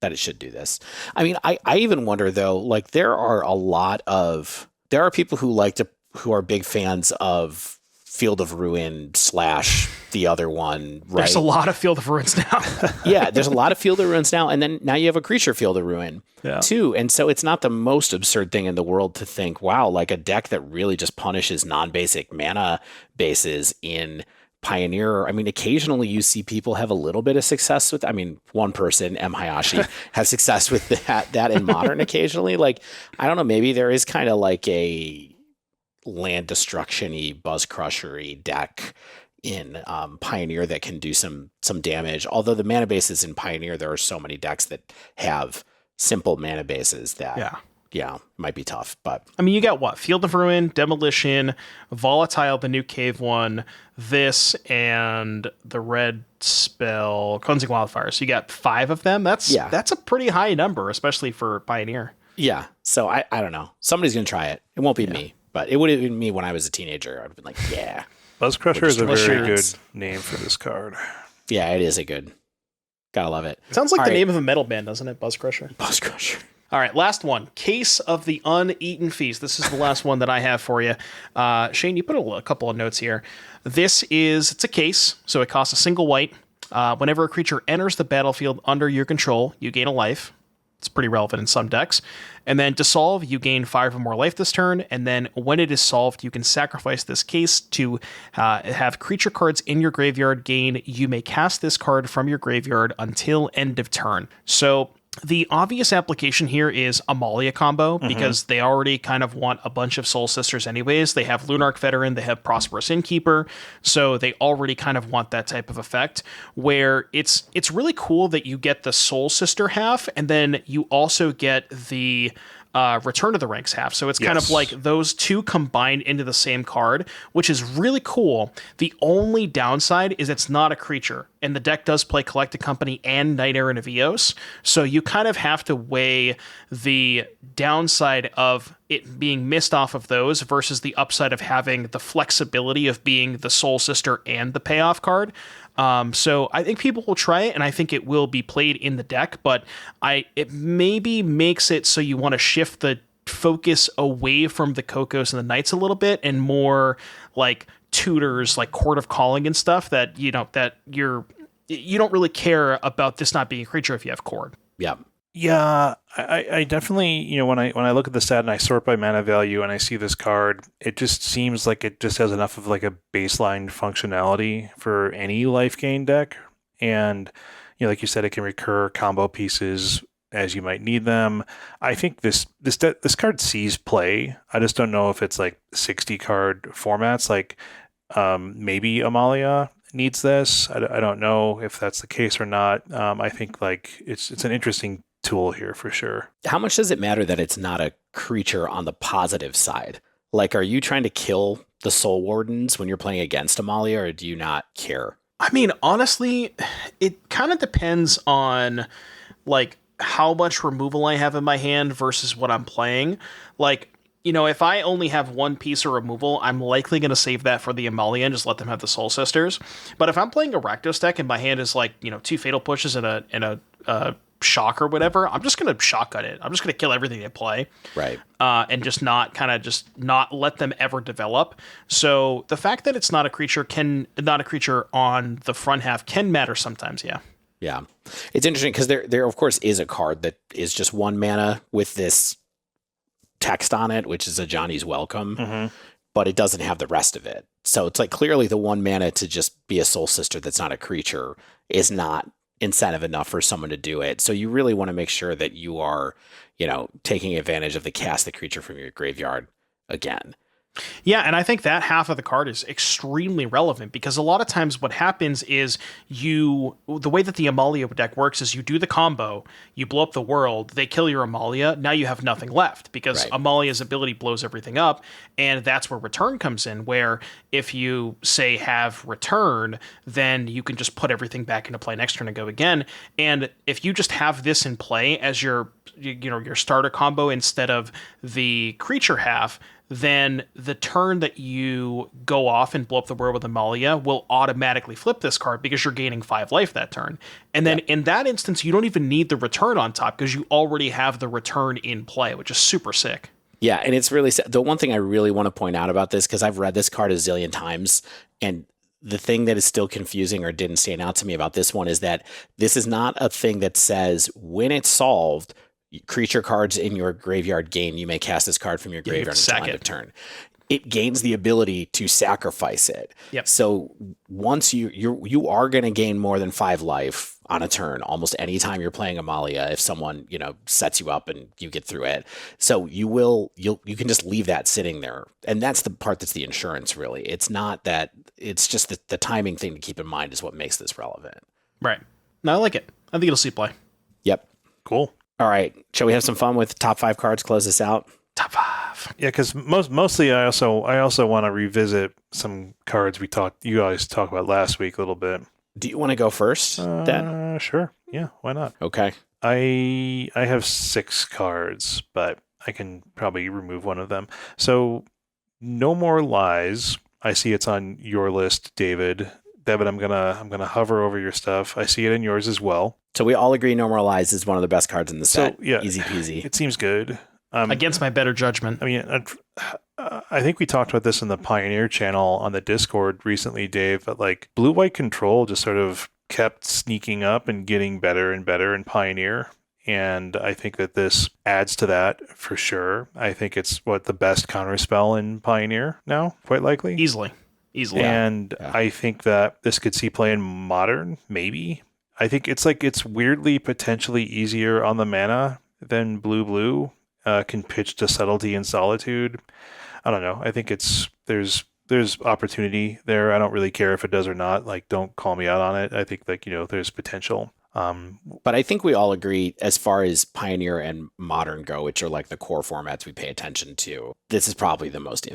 that it should do this. I mean, I even wonder though, like there are people who are big fans of Field of Ruin / the other one, right? There's a lot of Field of Ruins now. Yeah, there's a lot of Field of Ruins now, and then now you have a creature Field of Ruin too. And so it's not the most absurd thing in the world to think, wow, like a deck that really just punishes non-basic mana bases in Pioneer. I mean, occasionally you see people have a little bit of success with, I mean, one person, M. Hayashi, has success with that in Modern occasionally. Like, I don't know, maybe there is kind of like a land destruction-y, Buzz Crusher-y deck in Pioneer that can do some damage. Although the mana bases in Pioneer, there are so many decks that have simple mana bases that might be tough. But I mean, you got what? Field of Ruin, Demolition, Volatile, the new Cave one, this, and the red spell, Cleansing Wildfire. So you got 5 of them. That's a pretty high number, especially for Pioneer. Yeah. So I don't know. Somebody's going to try it. It won't be me, but it would have been me when I was a teenager. I'd have been like, yeah. Buzz Crusher is a very good name for this card. Yeah, it is a good. Gotta love it. Sounds like the name of a metal band, doesn't it? Buzz Crusher. Buzz Crusher. All right, last one. Case of the Uneaten Feast. This is the last one that I have for you. Shane, you put a couple of notes here. It's a case, so it costs a single white. Whenever a creature enters the battlefield under your control, you gain a life. It's pretty relevant in some decks. And then to solve, you gain 5 or more life this turn. And then when it is solved, you can sacrifice this case to have creature cards in your graveyard gain. You may cast this card from your graveyard until end of turn. So the obvious application here is Amalia combo, because they already kind of want a bunch of Soul Sisters anyways. They have Lunarch Veteran, they have Prosperous Innkeeper, so they already kind of want that type of effect, where it's really cool that you get the Soul Sister half, and then you also get the Return of the Ranks half. So it's kind of like those two combined into the same card, which is really cool. The only downside is it's not a creature, and the deck does play Collected Company and Night Errant of Eos, so you kind of have to weigh the downside of it being missed off of those versus the upside of having the flexibility of being the Soul Sister and the payoff card. So I think people will try it, and I think it will be played in the deck, but it maybe makes it so you want to shift the focus away from the Kokos and the Knights a little bit, and more like tutors, like Court of Calling and stuff that, you don't really care about this not being a creature if you have Cord. Yeah. Yeah, I definitely, when I look at the stat and I sort by mana value and I see this card, it just seems like it just has enough of like a baseline functionality for any life gain deck. And, like you said, it can recur combo pieces as you might need them. I think this card sees play. I just don't know if it's like 60 card formats. Like maybe Amalia needs this. I don't know if that's the case or not. I think like it's an interesting tool here for sure. How much does it matter that it's not a creature on the positive side? Like, are you trying to kill the Soul Wardens when you're playing against Amalia, or do you not care? I mean, honestly, it kind of depends on like how much removal I have in my hand versus what I'm playing. Like, if I only have one piece of removal, I'm likely going to save that for the Amalia and just let them have the Soul Sisters. But if I'm playing a Rakdos deck and my hand is like, 2 Fatal Pushes and a shock or whatever, I'm just going to shotgun it. I'm just going to kill everything they play. Right. And just not let them ever develop. So the fact that it's not a creature on the front half can matter sometimes. Yeah. Yeah. It's interesting because there of course is a card that is just 1 mana with this text on it, which is a Johnny's Welcome, but it doesn't have the rest of it. So it's like clearly the 1 mana to just be a Soul Sister that's not a creature is not incentive enough for someone to do it. So you really want to make sure that you are, taking advantage of the cast the creature from your graveyard again. Yeah, and I think that half of the card is extremely relevant because a lot of times what happens is the way that the Amalia deck works is you do the combo, you blow up the world, they kill your Amalia, now you have nothing left because Amalia's ability blows everything up, and that's where Return comes in, where if you, say, have Return, then you can just put everything back into play next turn and go again, and if you just have this in play as your starter combo instead of the creature half, then the turn that you go off and blow up the world with Amalia will automatically flip this card because you're gaining 5 life that turn. And then in that instance, you don't even need the return on top because you already have the return in play, which is super sick. Yeah, and it's really the one thing I really want to point out about this, because I've read this card a zillion times, and the thing that is still confusing or didn't stand out to me about this one is that this is not a thing that says when it's solved, creature cards in your graveyard gain, you may cast this card from your graveyard until end of turn. It gains the ability to sacrifice it. Yep. So once you are going to gain more than 5 life on a turn almost any time you're playing Amalia if someone sets you up and you get through it. So you can just leave that sitting there, and that's the part that's the insurance. Really, it's not that. It's just the timing thing to keep in mind is what makes this relevant. Right. No, I like it. I think it'll see play. Yep. Cool. All right. Shall we have some fun with top 5 cards? Close this out. Top 5. Yeah, because mostly I also want to revisit some cards you guys talked about last week a little bit. Do you want to go first, Dan? Sure. Yeah, why not? Okay. I have 6 cards, but I can probably remove one of them. So, No More Lies. I see it's on your list, David. Devin, I'm gonna hover over your stuff. I see it in yours as well. So we all agree No More Lies is one of the best cards in the set. So, yeah, easy peasy. It seems good. Against my better judgment. I mean, I think we talked about this in the Pioneer channel on the Discord recently, Dave, but like Blue-White Control just sort of kept sneaking up and getting better and better in Pioneer. And I think that this adds to that for sure. I think it's the best counterspell in Pioneer now, quite likely. Easily. And yeah. I think that this could see play in Modern, maybe. I think it's weirdly potentially easier on the mana than Blue. Can pitch to Subtlety and Solitude. I don't know. I think there's opportunity there. I don't really care if it does or not. Like, don't call me out on it. I think there's potential. But I think we all agree as far as Pioneer and Modern go, which are like the core formats we pay attention to. This is probably the most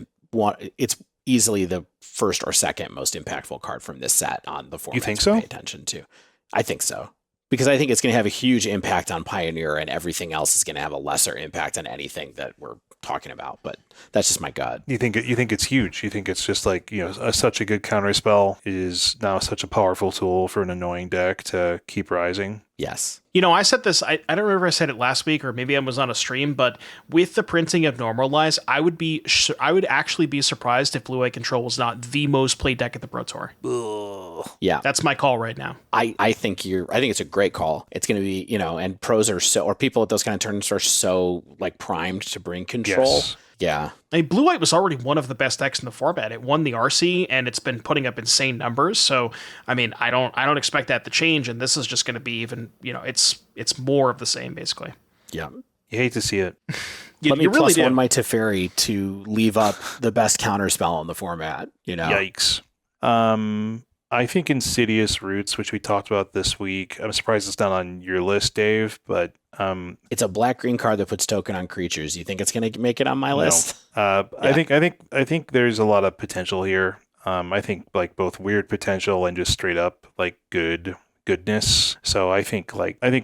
it's easily the first or second most impactful card from this set on the formats you think so? We pay attention to. I think so. Because I think it's going to have a huge impact on Pioneer, and everything else is going to have a lesser impact on anything that we're talking about. But that's just my gut. You think it's huge? You think it's just like such a good counterspell is now such a powerful tool for an annoying deck to keep rising? Yes. I said this, I don't remember if I said it last week or maybe I was on a stream, but with the printing of Normalize, I would actually be surprised if Blue-White Control was not the most played deck at the Pro Tour. Ugh. Yeah. That's my call right now. I think it's a great call. It's going to be, and pros are or people at those kind of tournaments are so like primed to bring control. Yes. Yeah. I mean, Blue-White was already one of the best decks in the format. It won the RC and it's been putting up insane numbers. So, I mean, I don't expect that to change. And this is just going to be even, it's more of the same basically. Yeah. You hate to see it. Let me really +1 my Teferi to leave up the best counterspell in the format, Yikes. I think Insidious Roots, which we talked about this week, I'm surprised it's not on your list, Dave, but it's a black-green card that puts token on creatures. You think it's going to make it on my list? Yeah. I think there's a lot of potential here. I think like both weird potential and just straight up like goodness. So I think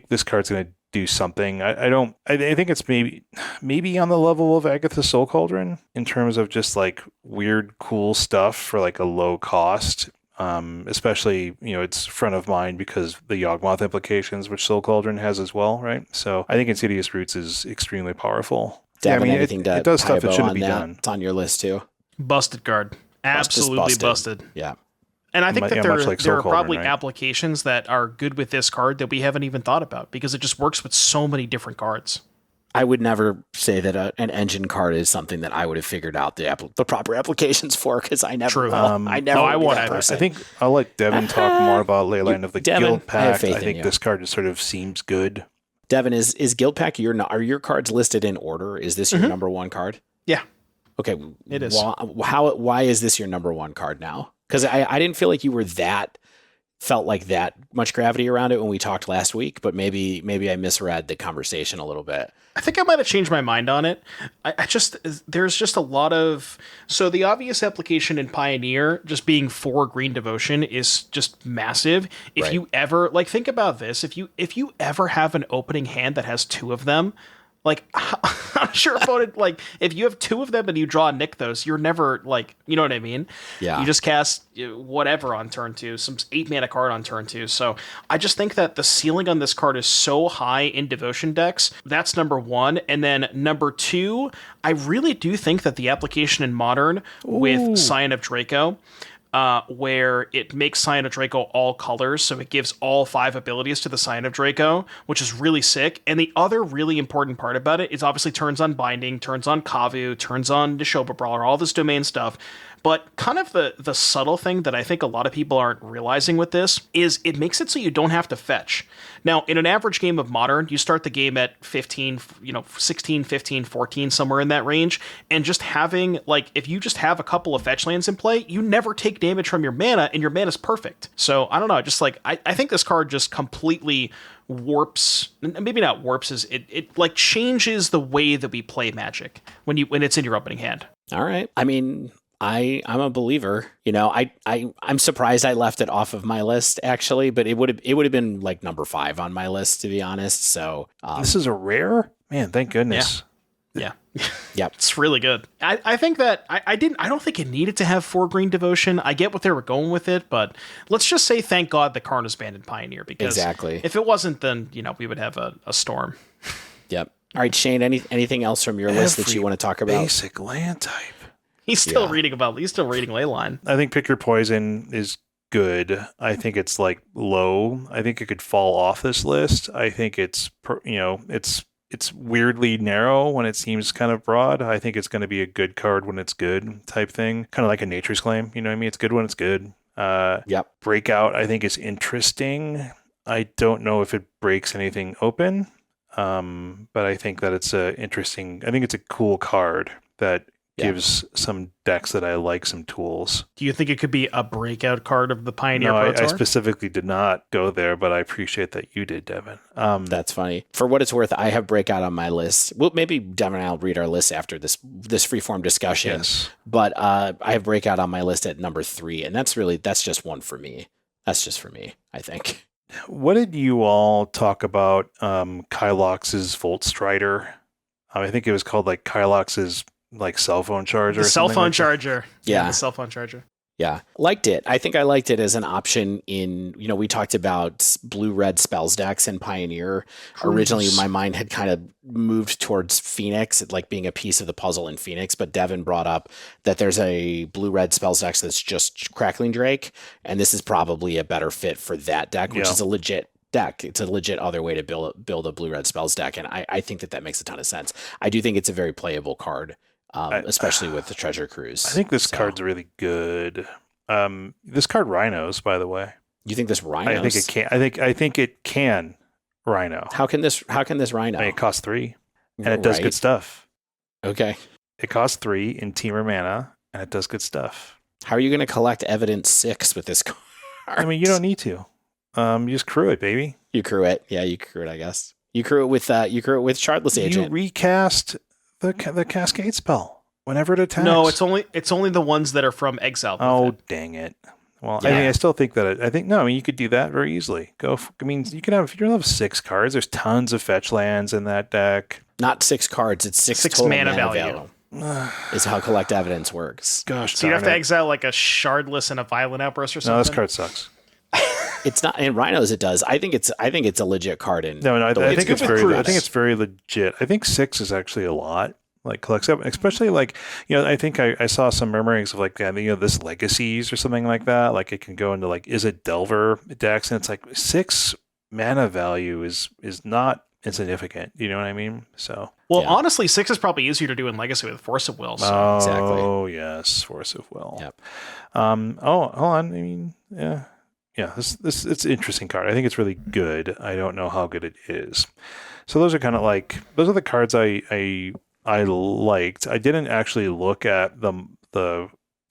this card's going to do something. I think it's maybe on the level of Agatha's Soul Cauldron in terms of just like weird cool stuff for like a low cost. Especially, it's front of mind because the Yawgmoth implications, which Soul Cauldron has as well, right? So I think Insidious Roots is extremely powerful. Devin, anything it does stuff that shouldn't be that? done. It's on your list too. Busted card. Absolutely busted. Yeah. And I think that there are probably right? applications that are good with this card that we haven't even thought about because it just works with so many different cards. I would never say that an engine card is something that I would have figured out the proper applications for because I never. True. I never. I want that person. I think I'll let Devin talk more about Leyline of the Devin, Guild I have Pact. faith I in think you. this card just sort of seems good. Devin, is Guild Pack are your cards listed in order? Is this your number one card? Yeah. Okay. It is. Why is this your number one card now? Because I didn't feel like you were felt like that much gravity around it when we talked last week, but maybe I misread the conversation a little bit. I think I might have changed my mind on it. There's just a lot of, so the obvious application in Pioneer, just being 4 green devotion is just massive. If Right. you ever, think about this, if you ever have an opening hand that has 2 of them, I'm sure opponent, if you have 2 of them and you draw Nykthos, you're never, you know what I mean? Yeah. You just cast whatever on turn 2, some 8 mana card on turn 2. So I just think that the ceiling on this card is so high in devotion decks. That's number 1. And then number 2, I really do think that the application in Modern with Scion of Draco, where it makes Scion of Draco all colors, so it gives all 5 abilities to the Scion of Draco, which is really sick. And the other really important part about it is obviously turns on Binding, turns on Kavu, turns on Neshoba Brawler, all this domain stuff. But kind of the subtle thing that I think a lot of people aren't realizing with this is it makes it so you don't have to fetch. Now, in an average game of Modern, you start the game at 15, 16, 15, 14, somewhere in that range. And just having, if you just have a couple of fetch lands in play, you never take damage from your mana, and your mana's perfect. So, I don't know, just I think this card just completely warps, maybe not warps, it changes the way that we play Magic when it's in your opening hand. All right. I mean, I'm a believer. I'm surprised I left it off of my list actually, but it would have been number 5 on my list, to be honest. So this is a rare? Man, thank goodness. Yeah. Yep. It's really good. I think that I don't think it needed to have 4 green devotion. I get what they were going with it, but let's just say thank God the Karna's banned in Pioneer, because exactly. If it wasn't, then we would have a storm. Yep. All right, Shane, anything else from your list that you want to talk about? Basic land type. He's still reading Leyline. I think Pick Your Poison is good. I think it's low. I think it could fall off this list. I think it's weirdly narrow when it seems kind of broad. I think it's going to be a good card when it's good type thing. Kind of like a Nature's Claim. You know what I mean? It's good when it's good. Yep. Breakout, I think, is interesting. I don't know if it breaks anything open. But I think that it's interesting. I think it's a cool card that gives some decks that I like some tools. Do you think it could be a breakout card of the Pioneer No, Pro I Tour? specifically did not go there, but I appreciate that you did, Devin. That's funny. For what it's worth, I have Breakout on my list. Well, maybe Devin and I'll read our list after this freeform discussion. Yes. But I have Breakout on my list at number 3, and that's just one for me. That's just for me, I think. What did you all talk about Kylox's Volt Strider? I think it was called Kylox's cell phone charger. The cell phone like charger. Yeah. The cell phone charger. Yeah, liked it. I think I liked it as an option in, we talked about blue-red spells decks in Pioneer. Originally, my mind had kind of moved towards Phoenix, being a piece of the puzzle in Phoenix, but Devin brought up that there's a blue-red spells deck that's just Crackling Drake, and this is probably a better fit for that deck, which is a legit deck. It's a legit other way to build a blue-red spells deck, and I think that makes a ton of sense. I do think it's a very playable card. Especially with the Treasure Cruise. I think this card's really good. This card Rhinos, by the way. You think this Rhinos? I think it can. I think it can Rhino. How can this Rhino? It costs 3, and it does good stuff. Okay. It costs 3 in Teamer mana, and it does good stuff. How are you going to collect Evidence 6 with this card? I mean, you don't need to. You just crew it, baby. You crew it. Yeah, you crew it. I guess you crew it with Shardless Agent. You recast the Cascade spell whenever it attacks. No, it's only the ones that are from Exile. Oh, dang it. Well, yeah. I still think that you could do that very easily. You can have, if you have 6 cards, there's tons of fetch lands in that deck. Not 6 cards, it's 6 6 total mana value. is how collect evidence works. Gosh, So you have darn to it. exile like a shardless and a violent outburst or something. No, this card sucks. It's not in Rhinos. It does. I think it's a legit card. In No, I the way think good it's with very. Cruz. I think it's very legit. I think 6 is actually a lot. Like collects up, especially like I think I saw some murmurings of like this legacies or something like that. Like it can go into like is it Delver decks, and it's like 6 mana value is not insignificant. You know what I mean? So Well, Yeah. honestly, 6 is probably easier to do in Legacy with Force of Will. So. oh yes, Force of Will. Yep. Oh, hold on. I mean, yeah. This it's an interesting card. I think it's really good. I don't know how good it is. So those are kind of like those are the cards I liked. I didn't actually look at the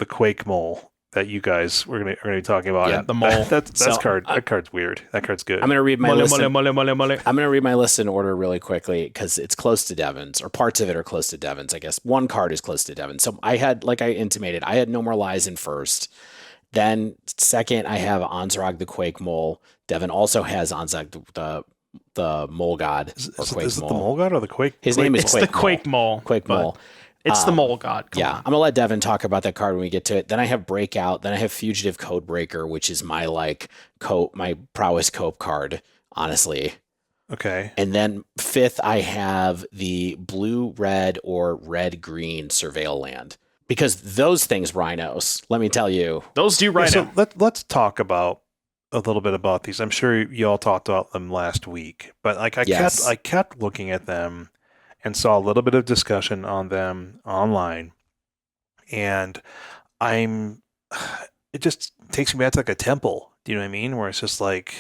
Quake Mole that you guys were gonna be talking about. Yeah, And the mole. That So, card's weird. That card's good. I'm gonna read my Mole, list. mole, mole, mole, mole. I'm going to read my list in order really quickly because it's close to Devon's, or parts of it are close to Devon's, I guess. One card is close to Devon's. So I had, like I intimated, I had No More Lies in first. Then second, I have Anzrag the Quake Mole. Devon also has Anzrag the Mole God, or Quake is it Mole. the Mole God or the Quake? His name is It's Quake the Quake Mole. Quake but Mole. It's the Mole God. Come Yeah, on. I'm gonna let Devon talk about that card when we get to it. Then I have Breakout. Then I have Fugitive Codebreaker, which is my my prowess cope card, honestly. Okay. And then fifth, I have the blue red or red green Surveil Land, because those things, Rhinos. Let me tell you, Those do right So now. let's talk about a little bit about these. I'm sure you all talked about them last week, but like Yes. I kept looking at them and saw a little bit of discussion on them online, and it just takes me back to like a temple. Do you know what I mean? Where it's just like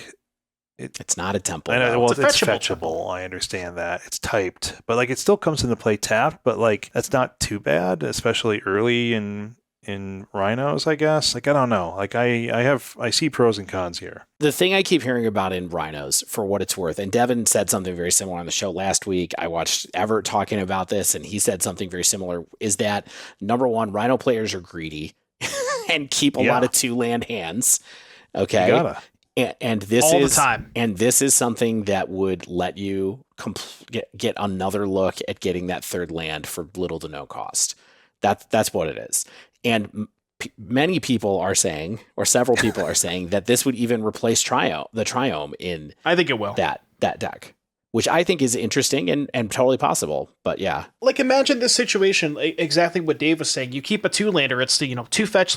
it's not a temple. I know, though. well, It's a it's fetchable fetchable. temple. I understand that it's typed, but like it still comes into play tapped. But like that's not too bad, especially early in Rhinos, I guess. Like I don't know. Like I see pros and cons here. The thing I keep hearing about in Rhinos, for what it's worth, and Devin said something very similar on the show last week. I watched Everett talking about this, and he said something very similar, is that number one, Rhino players are greedy and keep a lot of 2-land hands. Okay. You gotta. And this All the is time. And this is something that would let you get another look at getting that third land for little to no cost. That's what it is. And many people are saying, or several people are saying, that this would even replace the Triome in I think it will. that deck, which I think is interesting and totally possible. But yeah, Like, imagine this situation, exactly what Dave was saying. You keep a 2-lander, it's the, 2 fetch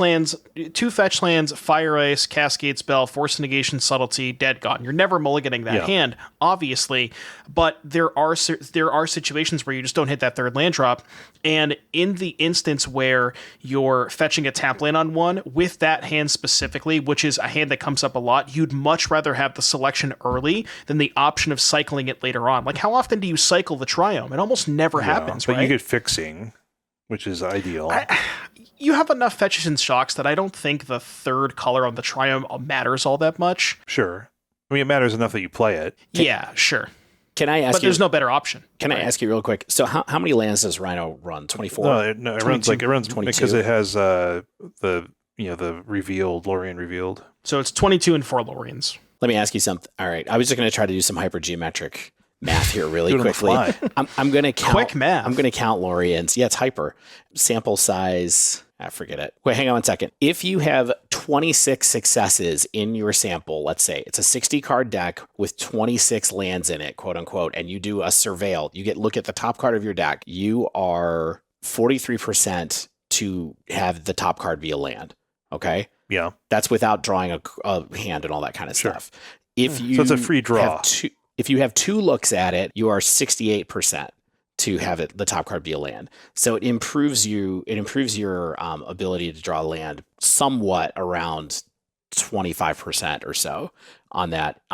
lands, Fire Ice, Cascade Spell, Force Negation, Subtlety, Dead Gone. You're never mulliganing that hand, obviously, but there are situations where you just don't hit that third land drop, and in the instance where you're fetching a tap land on one, with that hand specifically, which is a hand that comes up a lot, you'd much rather have the selection early than the option of cycling it later on. Like, how often do you cycle the Triome? It almost never happens, But right? you get fixing, which is ideal. You have enough fetches and shocks that I don't think the third color on the Triome matters all that much. Sure. I mean, it matters enough that you play it. Yeah, sure. can I ask But you? there's no better option. Can I ask you real quick? So how many lands does Rhino run? 24. No, it runs 22, because it has the revealed Lorien revealed. So it's 22 and 4 Lorians. Let me ask you something. All right, I was just going to try to do some hypergeometric math here really Do it on the quickly. fly. I'm going to count. Quick math. I'm going to count Lorians. Yeah, it's hyper. Sample size. Forget it. Wait, hang on 1 second. If you have 26 successes in your sample, let's say it's a 60 card deck with 26 lands in it, quote unquote, and you do a surveil, look at the top card of your deck, you are 43% to have the top card be a land. Okay. Yeah. That's without drawing a hand and all that kind of stuff. If you So it's a free draw. if you have 2 looks at it, you are 68% to have it the top card be a land. So it improves your ability to draw land somewhat around 25% or so on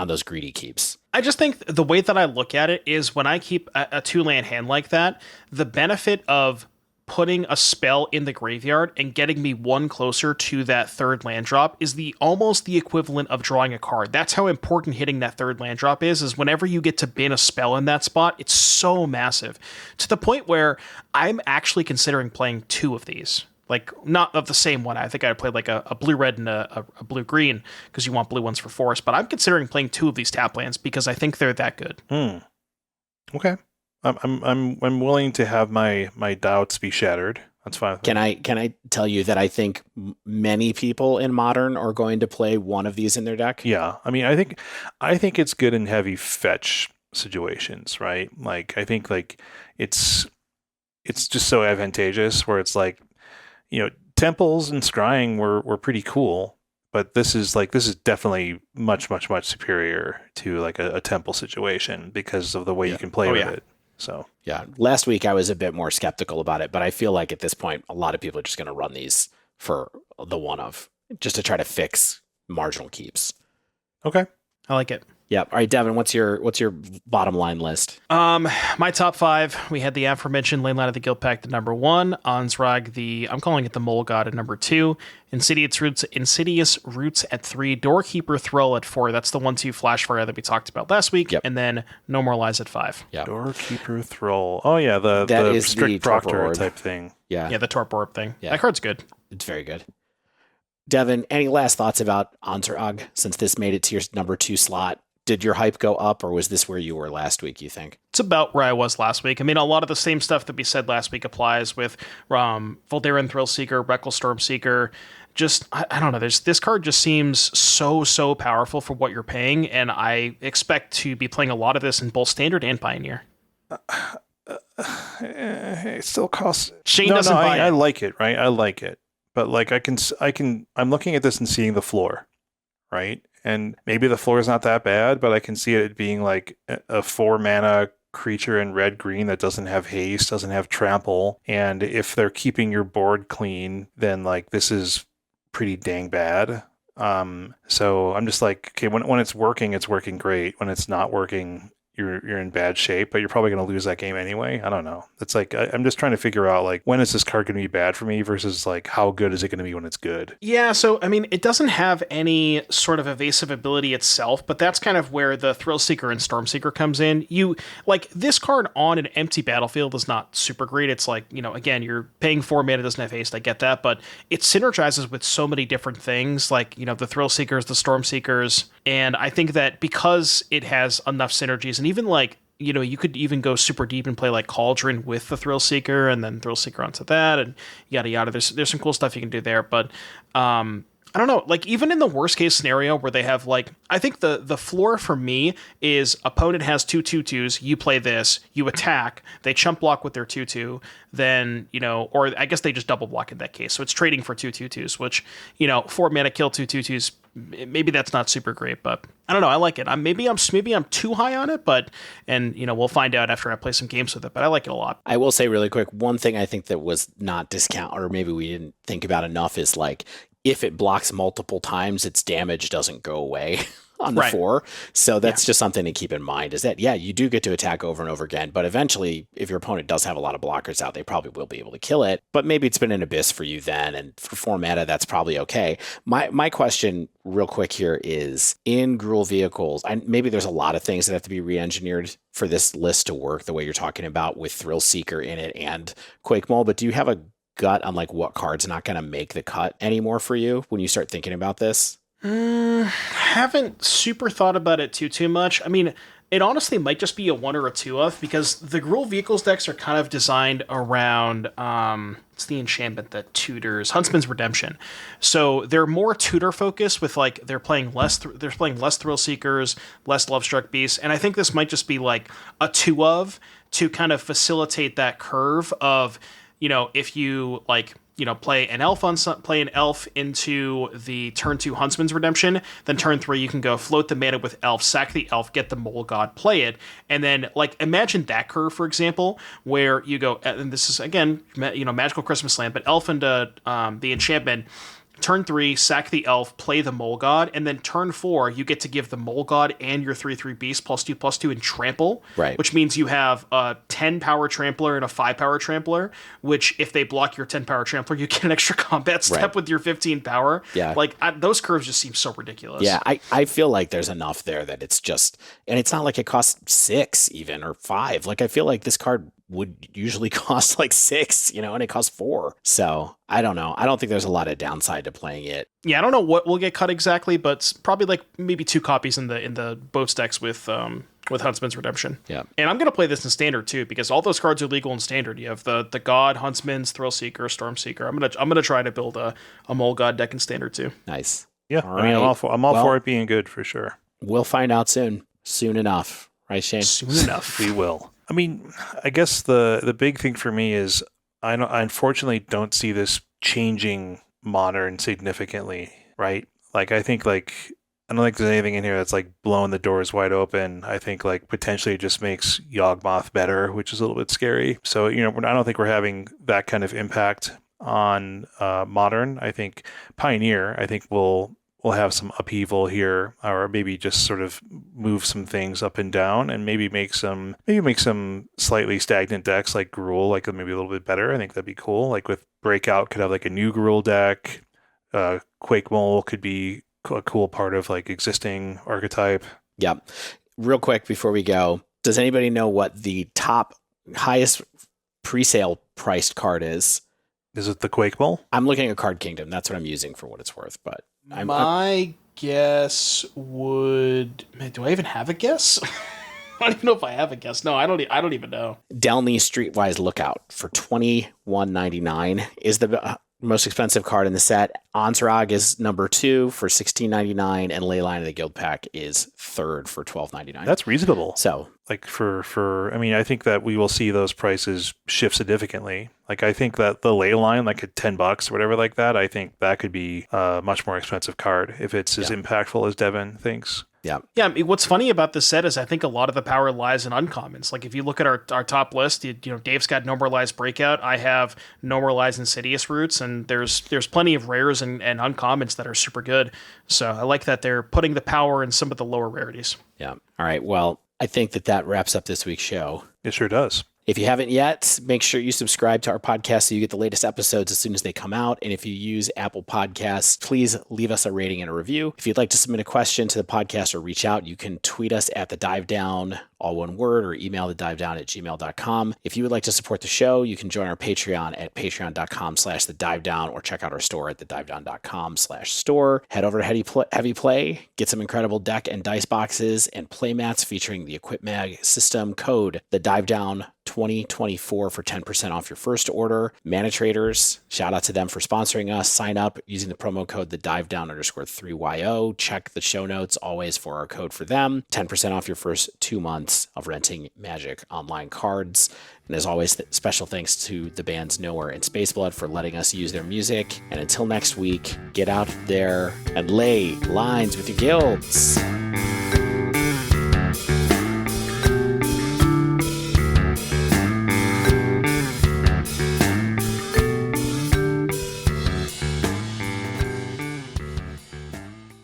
those greedy keeps. I just think the way that I look at it is when I keep a 2-land hand like that, the benefit of putting a spell in the graveyard and getting me 1 closer to that third land drop is almost the equivalent of drawing a card. That's how important hitting that third land drop is whenever you get to bin a spell in that spot, it's so massive. To the point where I'm actually considering playing 2 of these. Like, not of the same one. I think I'd play like a blue-red and a blue-green because you want blue ones for forest. But I'm considering playing 2 of these tap lands because I think they're that good. Okay. I'm willing to have my doubts be shattered. That's fine with me. Can I tell you that I think many people in Modern are going to play one of these in their deck? Yeah, I mean, I think it's good in heavy fetch situations, right? Like, I think like it's just so advantageous where it's like, temples and scrying were pretty cool, but this is definitely much superior to like a temple situation because of the way you can play with it. So yeah, last week I was a bit more skeptical about it, but I feel like at this point a lot of people are just going to run these for the one of just to try to fix marginal keeps. Okay, I like it. Yeah. All right, Devin, what's your bottom line list? My top 5, we had the aforementioned Lane Line of the Guild Pact at number 1, Ansrag, I'm calling it the Mole God at number 2, Insidious Roots at 3, Doorkeeper Thrall at 4. That's the 1/2 flash fire that we talked about last week. Yep. And then No More Lies at 5. Yeah. Doorkeeper Thrall. Oh yeah, the is strict the Torpor proctor Orb. type thing. Yeah. Yeah, the Torp Orb thing. Yeah. That card's good. It's very good. Devin, any last thoughts about Ansrag since this made it to your number 2 slot? Did your hype go up, or was this where you were last week, you think? It's about where I was last week. I mean, a lot of the same stuff that we said last week applies with Voldaren Thrillseeker, Reckless Stormseeker. Just, I don't know, this card just seems so powerful for what you're paying, and I expect to be playing a lot of this in both Standard and Pioneer. It still costs. Shane doesn't buy it. I like it, right? I like it, but like I'm looking at this and seeing the floor, right? And maybe the floor is not that bad, but I can see it being like a 4 mana creature in red green that doesn't have haste, doesn't have trample, and if they're keeping your board clean, then like this is pretty dang bad. So I'm just like, okay, when it's working great. When it's not working, you're in bad shape, but you're probably going to lose that game anyway. I don't know. It's like I'm just trying to figure out like when is this card going to be bad for me versus like how good is it going to be when it's good. Yeah, so I mean, it doesn't have any sort of evasive ability itself, but that's kind of where the Thrillseeker and Stormseeker comes in. You like this card on an empty battlefield is not super great. It's like, again, you're paying 4 mana, doesn't have haste. I get that, but it synergizes with so many different things, like the Thrillseekers, the Stormseekers, and I think that because it has enough synergies, and even like you could even go super deep and play like Cauldron with the Thrillseeker and then Thrillseeker onto that and yada yada. There's some cool stuff you can do there, but I don't know, like even in the worst case scenario where they have like, I think the floor for me is opponent has 2/2/2s, you play this, you attack, they chump block with their 2/2, then, or I guess they just double block in that case. So it's trading for 2/2/2s, which, 4 mana kill 2/2/2s, maybe that's not super great, but I don't know, I like it. Maybe I'm too high on it, but, and we'll find out after I play some games with it, but I like it a lot. I will say really quick, one thing I think that was not discount, or maybe we didn't think about enough, is like, if it blocks multiple times, its damage doesn't go away on the 4. So that's just something to keep in mind, is that, you do get to attack over and over again, but eventually, if your opponent does have a lot of blockers out, they probably will be able to kill it. But maybe it's been an abyss for you then, and for 4 mana, that's probably okay. My question real quick here is, in Gruul vehicles, maybe there's a lot of things that have to be re-engineered for this list to work the way you're talking about with Thrillseeker in it and Quakemole, but do you have a gut on like what card's not going to make the cut anymore for you when you start thinking about this? Haven't super thought about it too much. I mean, it honestly might just be a 1 or a 2 of, because the Gruul vehicles decks are kind of designed around it's the enchantment that tutors Huntsman's Redemption. So they're more tutor focused with like they're playing less Thrillseekers, less Lovestruck Beasts, and I think this might just be like a 2 of to kind of facilitate that curve of if you like, play an elf into the turn 2 Huntsman's Redemption, then turn 3 you can go float the mana with elf, sack the elf, get the Mole God, play it, and then like imagine that curve, for example, where you go, and this is again, Magical Christmas Land, but elf into the enchantment. Turn 3, sack the elf, play the Mole God, and then turn 4, you get to give the Mole God and your 3/3 beast +2/+2 and trample. Right. Which means you have a 10 power trampler and a 5 power trampler, which if they block your 10 power trampler, you get an extra combat step with your 15 power. Yeah. Like those curves just seem so ridiculous. Yeah, I feel like there's enough there that it's just, and it's not like it costs 6 even or 5. Like I feel like this card would usually cost like 6, and it costs 4. So I don't know. I don't think there's a lot of downside to playing it. Yeah, I don't know what will get cut exactly, but it's probably like maybe 2 copies in the boats decks with Huntsman's Redemption. Yeah. And I'm gonna play this in standard too, because all those cards are legal in standard. You have the God, Huntsman's, Thrillseeker, Stormseeker. I'm gonna try to build a Mole God deck in standard too. Nice. Yeah, All I mean, right. I'm all for it being good for sure. We'll find out soon enough, right, Shane? Soon enough. We will. I mean, I guess the big thing for me is I unfortunately don't see this changing Modern significantly, right? Like, I think, like, I don't think there's anything in here that's, like, blowing the doors wide open. I think, like, potentially it just makes Yawgmoth better, which is a little bit scary. So, I don't think we're having that kind of impact on Modern. I think Pioneer, we'll have some upheaval here, or maybe just sort of move some things up and down, and maybe make some slightly stagnant decks like Gruul, like maybe a little bit better. I think that'd be cool. Like with Breakout, could have like a new Gruul deck. Quake Mole could be a cool part of like existing archetype. Yeah. Real quick before we go, does anybody know what the highest pre-sale priced card is? Is it the Quake Mole? I'm looking at Card Kingdom. That's what I'm using for what it's worth, but My guess would... Man, do I even have a guess? I don't even know if I have a guess. No, I don't even know. Delney Streetwise Lookout for $21.99 is the most expensive card in the set. Ansrag is number 2 for $16.99, and Leyline of the Guild Pack is 3rd for $12.99. That's reasonable. So, like I mean, I think that we will see those prices shift significantly. Like, I think that the Leyline, like at $10 or whatever like that, I think that could be a much more expensive card if it's as impactful as Devin thinks. Yeah. Yeah, I mean, what's funny about this set is I think a lot of the power lies in uncommons. Like, if you look at our top list, Dave's got No More Lies Breakout. I have No More Lies Insidious Roots, and there's plenty of rares and uncommons that are super good. So I like that they're putting the power in some of the lower rarities. Yeah. All right. Well, I think that wraps up this week's show. It sure does. If you haven't yet, make sure you subscribe to our podcast so you get the latest episodes as soon as they come out. And if you use Apple Podcasts, please leave us a rating and a review. If you'd like to submit a question to the podcast or reach out, you can tweet us at The Dive Down, all one word, or email thedivedown@gmail.com. If you would like to support the show, you can join our Patreon at patreon.com/thedivedown, or check out our store at thedivedown.com/store. Head over to Heavy Play, get some incredible deck and dice boxes and play mats featuring the EquipMag system. Code TheDiveDown 2024 for 10% off your first order. Mana Traders, shout out to them for sponsoring us. Sign up using the promo code TheDiveDown_3YO. Check the show notes always for our code for them. 10% off your first 2 months of renting Magic Online cards. And as always, special thanks to the bands Nowhere and Spaceblood for letting us use their music. And until next week, get out there and lay lines with your guilds.